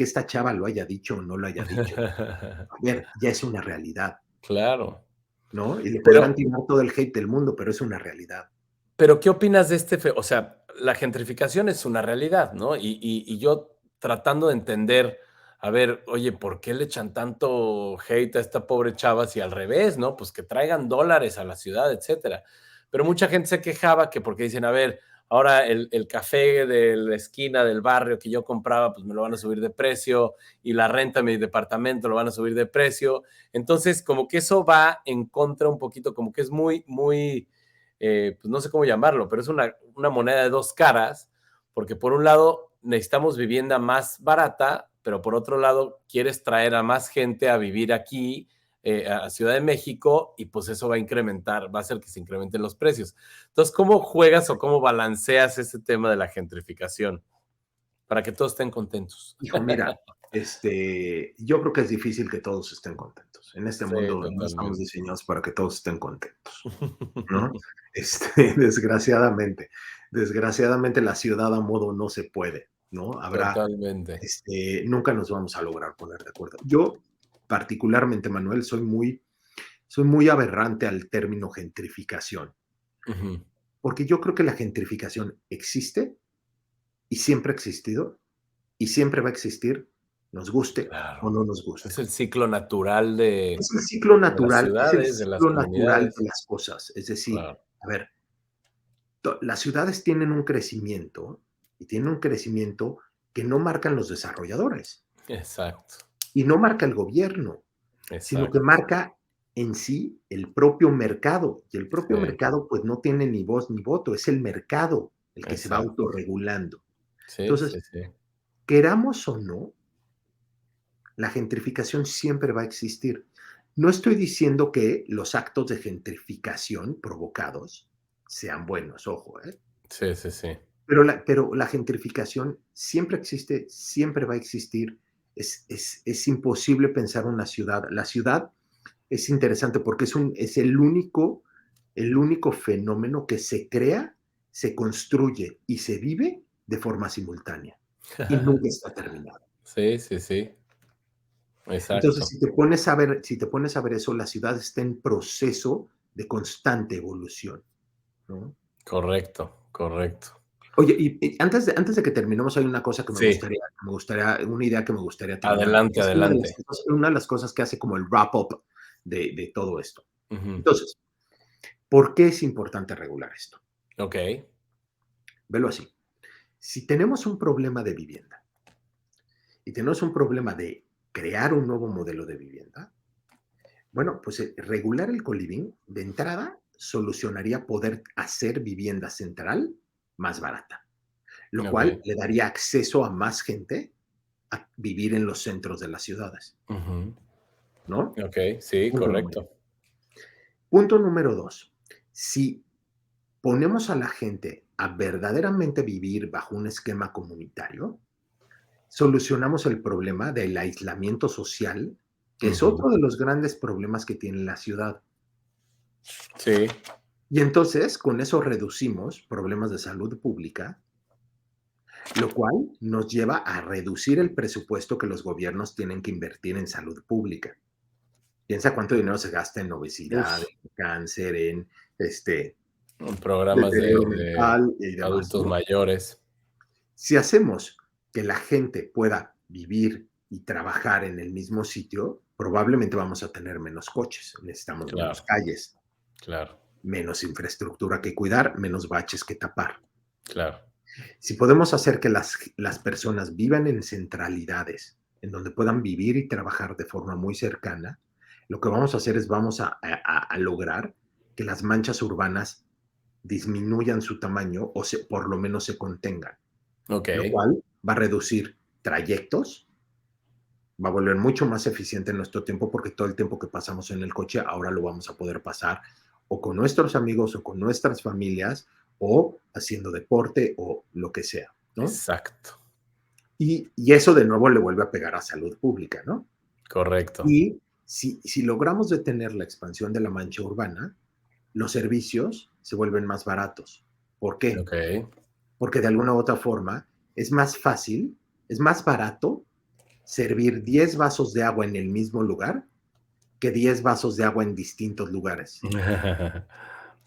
esta chava lo haya dicho o no lo haya dicho. A ver, ya es una realidad, Claro. ¿no? Y le podrán Pero, tirar todo el hate del mundo, pero es una realidad. pero, ¿qué opinas de o sea, la gentrificación es una realidad, ¿no? Y yo tratando de entender, a ver, oye, ¿por qué le echan tanto hate a esta pobre chava si al revés, ¿no? Pues que traigan dólares a la ciudad, etcétera. Pero mucha gente se quejaba que porque dicen, a ver, ahora el café de la esquina del barrio que yo compraba, pues me lo van a subir de precio y la renta de mi departamento lo van a subir de precio. Entonces, como que eso va en contra un poquito, como que es muy pues no sé cómo llamarlo, pero es una moneda de dos caras, porque por un lado necesitamos vivienda más barata, pero por otro lado quieres traer a más gente a vivir aquí, a Ciudad de México, y pues eso va a incrementar, va a hacer que se incrementen los precios. Entonces, ¿cómo juegas o cómo balanceas ese tema de la gentrificación para que todos estén contentos? Hijo, mira, Yo creo que es difícil que todos estén contentos. En este Sí, mundo no estamos totalmente. diseñados para que todos estén contentos, ¿no? Desgraciadamente, desgraciadamente la ciudad a modo no se puede, ¿no? Totalmente. Nunca nos vamos a lograr poner de acuerdo. Yo, particularmente, Manuel, soy muy aberrante al término gentrificación, Ujú. porque yo creo que la gentrificación existe y siempre ha existido y siempre va a existir, nos guste o Claro. no nos Es guste. el ciclo natural de las Es el ciudades, de las ciclo natural de comunidades. las cosas. Es decir, Claro, a ver, las ciudades tienen un crecimiento y tienen un crecimiento que no marcan los desarrolladores exacto, y no marca el gobierno, sino que exacto. marca en sí el propio mercado. Y el propio Sí, mercado pues no tiene ni voz ni voto, es el mercado el que se va exacto. autorregulando. Sí, Entonces, sí, sí. queramos o no, la gentrificación siempre va a existir. No estoy diciendo que los actos de gentrificación provocados sean buenos, ojo, ¿eh? Sí, sí, sí. Pero la gentrificación siempre existe, siempre va a existir. Es imposible pensar una ciudad. La ciudad es interesante porque es el único fenómeno que se crea, se construye y se vive de forma simultánea y nunca está terminado. Sí, sí, sí. Entonces, Exacto. si te pones a ver eso, la ciudad está en proceso de constante evolución, ¿no? Correcto, correcto. Oye, antes de que terminemos, hay una cosa Sí, una idea que me gustaría terminar. adelante, Es adelante. una de las cosas que hace como el wrap up de todo esto. Ujú. Entonces, ¿por qué es importante regular esto? Okey, Velo así. Si tenemos un problema de vivienda y tenemos un problema de crear un nuevo modelo de vivienda, bueno, pues regular el coliving de entrada solucionaría poder hacer vivienda central más barata, lo cual okey. le daría acceso a más gente a vivir en los centros de las ciudades, Ujú. ¿no? Okey, sí, Punto número correcto. Punto número 2. Si ponemos a la gente a verdaderamente vivir bajo un esquema comunitario, solucionamos el problema del aislamiento social, que es Ujú. otro de los grandes problemas que tiene la ciudad. Sí, Y entonces, con eso reducimos problemas de salud pública, lo cual nos lleva a reducir el presupuesto que los gobiernos tienen que invertir en salud pública. Piensa cuánto dinero se gasta en obesidad, uf, en cáncer, en este programas deterioro de mental y demás, adultos ¿no? mayores. Si hacemos que la gente pueda vivir y trabajar en el mismo sitio, probablemente vamos a tener menos coches, necesitamos menos Claro, calles, claro, menos infraestructura que cuidar, menos baches que tapar. claro. Si podemos hacer que las personas vivan en centralidades, en donde puedan vivir y trabajar de forma muy cercana, lo que vamos a hacer es vamos a lograr que las manchas urbanas disminuyan su tamaño o por lo menos se contengan, lo Okey, cual va a reducir trayectos, va a volver mucho más eficiente nuestro tiempo porque todo el tiempo que pasamos en el coche ahora lo vamos a poder pasar o con nuestros amigos o con nuestras familias o haciendo deporte o lo que sea, ¿no? exacto, Y eso de nuevo le vuelve a pegar a salud pública, ¿no? correcto. Y si logramos detener la expansión de la mancha urbana, los servicios se vuelven más baratos. ¿Por qué? Okey. Porque de alguna u otra forma es más fácil, es más barato servir 10 vasos de agua en el mismo lugar que 10 vasos de agua en distintos lugares.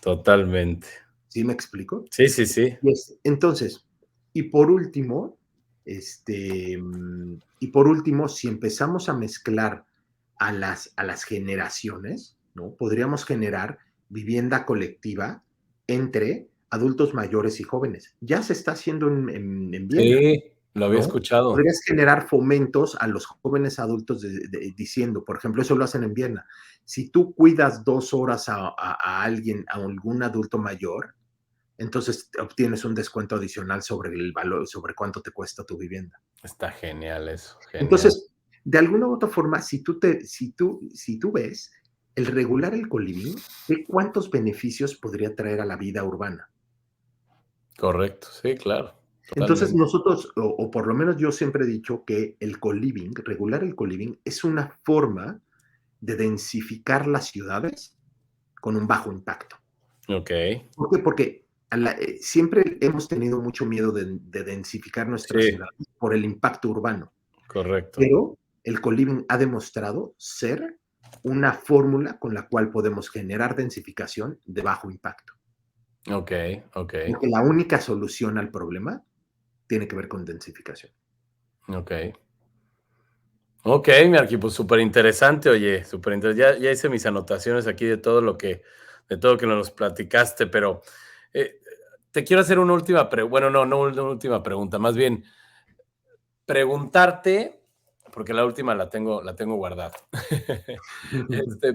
Totalmente. ¿Sí me explico? Sí, sí, sí. Entonces, y por último, si empezamos a mezclar a las generaciones, ¿no? Podríamos generar vivienda colectiva entre adultos mayores y jóvenes. Ya se está haciendo en Viena, Sí, lo había ¿no? escuchado. Podrías generar fomentos a los jóvenes adultos diciendo, por ejemplo, eso lo hacen en Viena. Si tú cuidas 2 horas a alguien, a algún adulto mayor, entonces obtienes un descuento adicional sobre el valor, sobre cuánto te cuesta tu vivienda. Está genial eso, genial. Entonces, de alguna u otra forma, si tú ves el regular el coliving, ve cuántos beneficios podría traer a la vida urbana. Correcto, sí, claro. Entonces totalmente. nosotros, o por lo menos yo siempre he dicho que el co-living, regular el co-living, es una forma de densificar las ciudades con un bajo impacto. Ok, ¿Por qué? Porque siempre hemos tenido mucho miedo de densificar nuestras sí, ciudades por el impacto urbano, correcto. pero el co-living ha demostrado ser una fórmula con la cual podemos generar densificación de bajo impacto. Ok, ok, Porque la única solución al problema tiene que ver con densificación. ok. Ok, Marqui, pues súper interesante, oye, súper interesante. Ya hice mis anotaciones aquí de todo lo que nos platicaste, pero eh, te quiero hacer una última pregunta. Bueno, no una última pregunta, más bien preguntarte, porque la última la tengo guardada.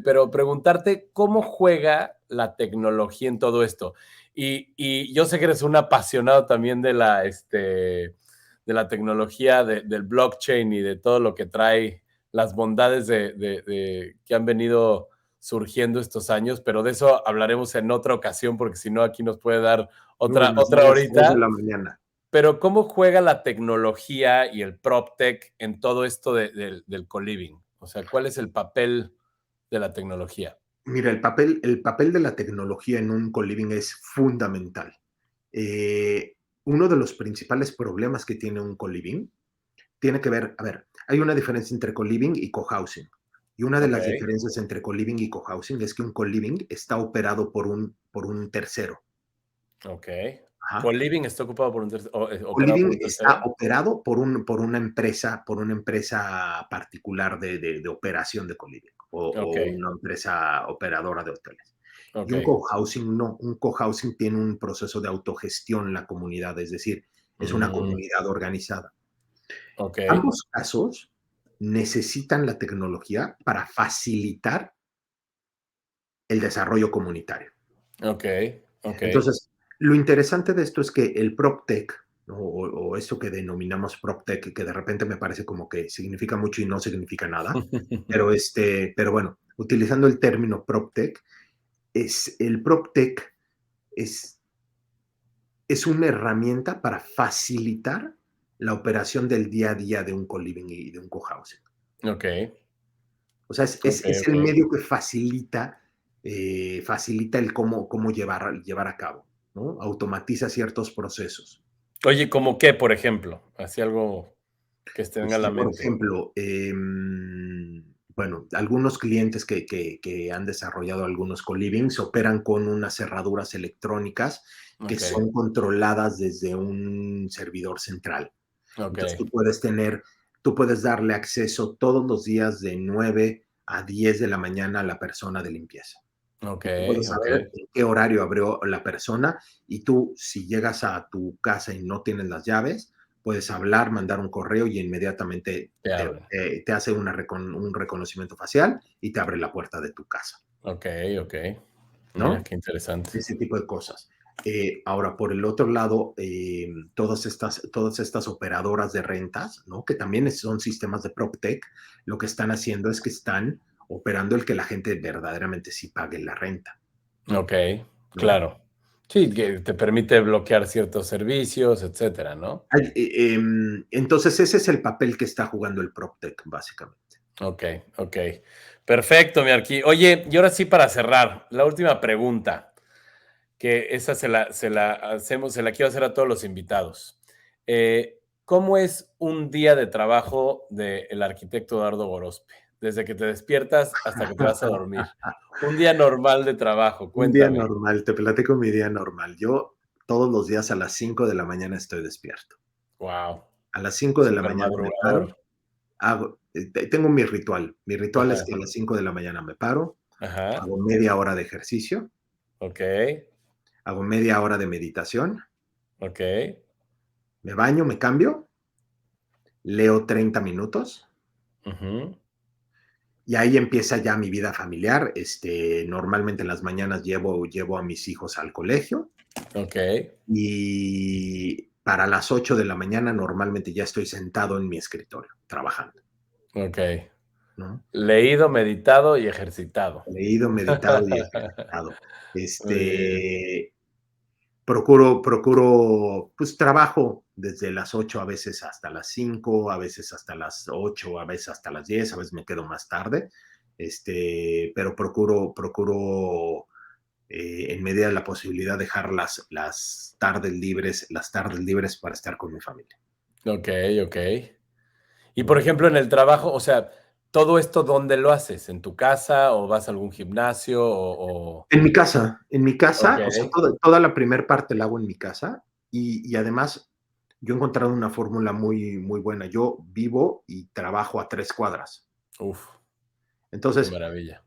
Pero preguntarte cómo juega la tecnología en todo esto. Y yo sé que eres un apasionado también de la tecnología, del blockchain y de todo lo que trae las bondades que han venido surgiendo estos años, pero de eso hablaremos en otra ocasión, porque si no, aquí nos puede dar Uy, nos da otra las 3 de horita. la mañana. Pero ¿cómo juega la tecnología y el PropTech en todo esto del co-living? O sea, ¿cuál es el papel de la tecnología? Mira, el papel de la tecnología en un co-living es fundamental. Eh, Uno de los principales problemas que tiene un co-living tiene que ver, a ver, hay una diferencia entre co-living y co-housing. Y una de Ok, las diferencias entre co-living y co-housing es que un co-living está operado por un tercero. ok. Ajá. ¿Co-living está ocupado por operado por Co-living un está tercero? operado por una empresa particular de operación de co-living o Ok, una empresa operadora de hoteles. Y ok. un cohousing no, un cohousing tiene un proceso de autogestión en la comunidad, es decir, es una Mm, comunidad organizada. ok, Ambos casos necesitan la tecnología para facilitar el desarrollo comunitario. ok, ok. Entonces, lo interesante de esto es que el PropTech, ¿no? O esto que denominamos PropTech, que de repente me parece como que significa mucho y no significa nada, pero bueno, utilizando el término PropTech, el PropTech es, es una herramienta para facilitar la operación del día a día de un co-living y de un cohousing. Ok, O sea, es, ok, es, es ok. el medio que facilita el cómo llevar a cabo, ¿no? Automatiza ciertos procesos. Oye, ¿cómo qué, por ejemplo? Así algo que se tenga a la Por mente. ejemplo, bueno, algunos clientes que han desarrollado algunos co-livings operan con unas cerraduras electrónicas que Ok, son controladas desde un servidor central. ok, Entonces tú puedes darle acceso todos los días de 9 a 10 de la mañana a la persona de limpieza. ok, Y tú puedes ok. saber en qué horario abrió la persona y tú, si llegas a tu casa y no tienes las llaves, puedes hablar, mandar un correo y inmediatamente Te te, abren. te hace un reconocimiento facial y te abre la puerta de tu casa, Ok, ok. Mira, ¿no? qué interesante. Ese tipo de cosas. Ahora, por el otro lado, todas estas operadoras de rentas, ¿no? Que también son sistemas de PropTech, lo que están haciendo es que están operando el que la gente verdaderamente sí pague la renta, Ok, ¿no? claro. Sí, que te permite bloquear ciertos servicios, etcétera, ¿no? Entonces, ese es el papel que está jugando el PropTech, básicamente. Ok, ok. Perfecto, mi Arqui. Oye, y ahora sí para cerrar, la última pregunta, que esa se la quiero hacer a todos los invitados. ¿Cómo es un día de trabajo del arquitecto Eduardo Gorospe? Desde que te despiertas hasta que te vas a dormir. Un día normal de trabajo, Un día cuéntame. normal, te platico mi día normal. Yo todos los días a las 5 de la mañana estoy despierto. Wow, A las 5 de la súper mañana me paro, madrugador. tengo mi ritual. Mi ritual es Ajá, que a las 5 de la mañana me paro, ajá, hago media hora de ejercicio, ok, hago media hora de meditación, ok, me baño, me cambio, leo 30 minutos ujú, y ahí empieza ya mi vida familiar. Normalmente en las mañanas llevo a mis hijos al colegio ok, y para las 8 de la mañana normalmente ya estoy sentado en mi escritorio trabajando, ok. ¿no? Leído, meditado y ejercitado. Leído, meditado y ejercitado. Muy bien. Este, procuro, pues trabajo desde las 8 a veces hasta las 5, a veces hasta las 8, a veces hasta las 10, a veces me quedo más tarde, pero procuro en medida de la posibilidad dejar las tardes libres para estar con mi familia. Ok, ok. Y por ejemplo, en el trabajo, o sea, ¿todo esto dónde lo haces? ¿En tu casa o vas a algún gimnasio En mi casa, o sea, okey, toda la primer parte la hago en mi casa y además yo he encontrado una fórmula muy buena. Yo vivo y trabajo a 3 cuadras. uf, qué Entonces, maravilla.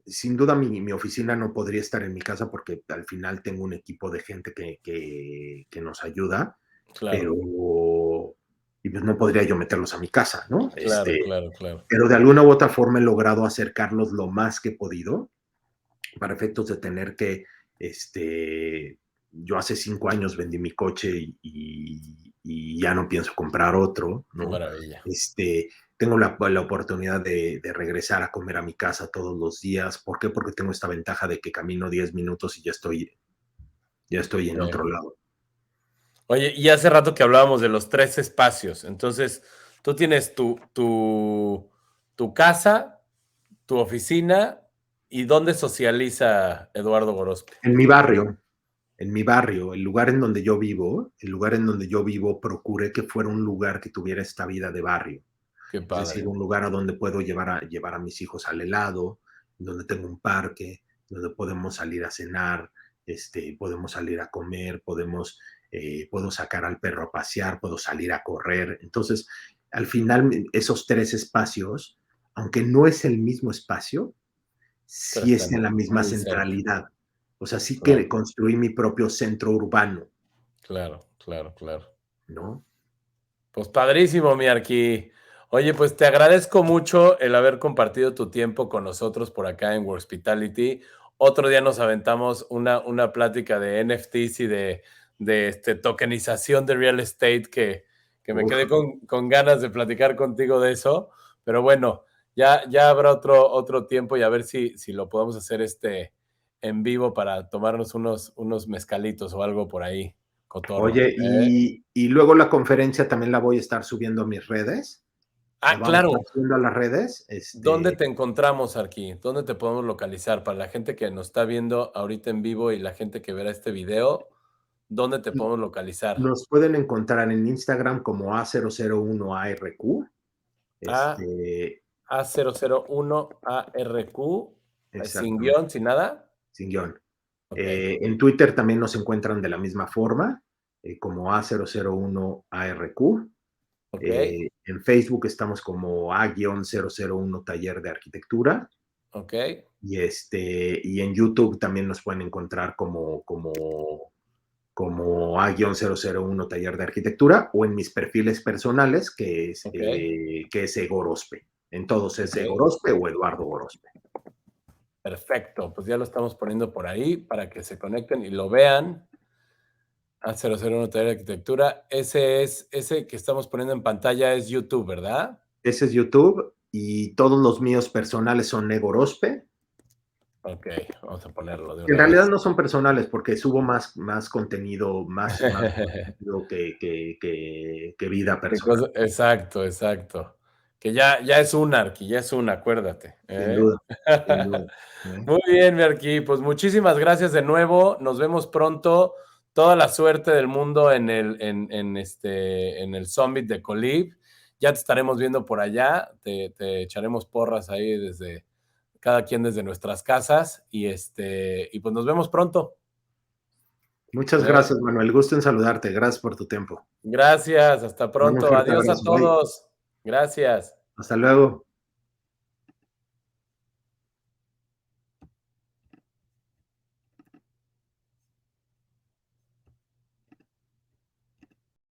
sin duda mi oficina no podría estar en mi casa porque al final tengo un equipo de gente que nos ayuda, pero Claro, y pues no podría yo meterlos a mi casa, ¿no? claro, claro, claro. Pero de alguna u otra forma he logrado acercarlos lo más que he podido para efectos de tener que, yo hace 5 años vendí mi coche y ya no pienso comprar otro, Qué ¿no? maravilla. Tengo la oportunidad de regresar a comer a mi casa todos los días. ¿Por qué? Porque tengo esta ventaja de que camino 10 minutos y ya estoy en Sí. otro lado. Oye, y hace rato que hablábamos de los 3 espacios. Entonces, tú tienes tu casa, tu oficina, ¿y dónde socializa Eduardo Gorospe? En mi barrio, el lugar en donde yo vivo, procuré que fuera un lugar que tuviera esta vida de barrio. Qué Es decir, padre. un lugar a donde puedo llevar a mis hijos al helado, donde tengo un parque, donde podemos salir a cenar, podemos salir a comer, puedo sacar al perro a pasear, puedo salir a correr. Entonces, al final, esos 3 espacios, aunque no es el mismo espacio, Pero sí es están en la misma muy cerca. centralidad. O sea, sí que Claro, construí mi propio centro urbano, claro, claro, claro. ¿no? Pues padrísimo, mi Arqui. Oye, pues te agradezco mucho el haber compartido tu tiempo con nosotros por acá en Workspitality. Otro día nos aventamos una plática de NFTs y de tokenización de real estate que me Uf, quedé con ganas de platicar contigo de eso. Pero bueno, ya habrá otro tiempo y a ver si lo podemos hacer en vivo para tomarnos unos mezcalitos o algo por ahí, cotorro. oye, y luego la conferencia también la voy a estar subiendo a mis redes. La Ah, vamos a claro. estar subiendo a las redes. ¿Dónde te encontramos aquí? ¿Dónde te podemos localizar? Para la gente que nos está viendo ahorita en vivo y la gente que verá este video, ¿dónde te podemos localizar? Nos pueden encontrar en Instagram como A001ARQ. A Este, A001ARQ, sin exactamente, guión, sin nada. sin guión. Ok, En Twitter también nos encuentran de la misma forma, como A001ARQ. ok, En Facebook estamos como A-001 Taller de Arquitectura. ok, Y en YouTube también nos pueden encontrar como A-001 Taller de Arquitectura o en mis perfiles personales, ok, que es Egorospe. En todos es ok. Egorospe o Eduardo Gorospe. Perfecto. Pues ya lo estamos poniendo por ahí para que se conecten y lo vean. A001 Taller de Arquitectura. Ese que estamos poniendo en pantalla es YouTube, ¿verdad? Ese es YouTube y todos los míos personales son Egorospe. Ok, vamos a ponerlo de En una realidad vez. no son personales porque subo más contenido, más contenido que vida Qué personal. cosa, exacto, exacto. Que ya es un Arqui, ya es una, acuérdate, Sin ¿eh? duda, sin duda. ¿Eh? Muy bien, mi Arqui, pues muchísimas gracias de nuevo. Nos vemos pronto. Toda la suerte del mundo en el Summit de Colib. Ya te estaremos viendo por allá. Te echaremos porras ahí desde cada quien desde nuestras casas. Y pues nos vemos pronto. Muchas ¿Eh? gracias, Manuel. Gusto en saludarte. Gracias por tu tiempo. Gracias, hasta Un pronto. fuerte Adiós a abrazo. Bye. todos. Gracias. Hasta luego.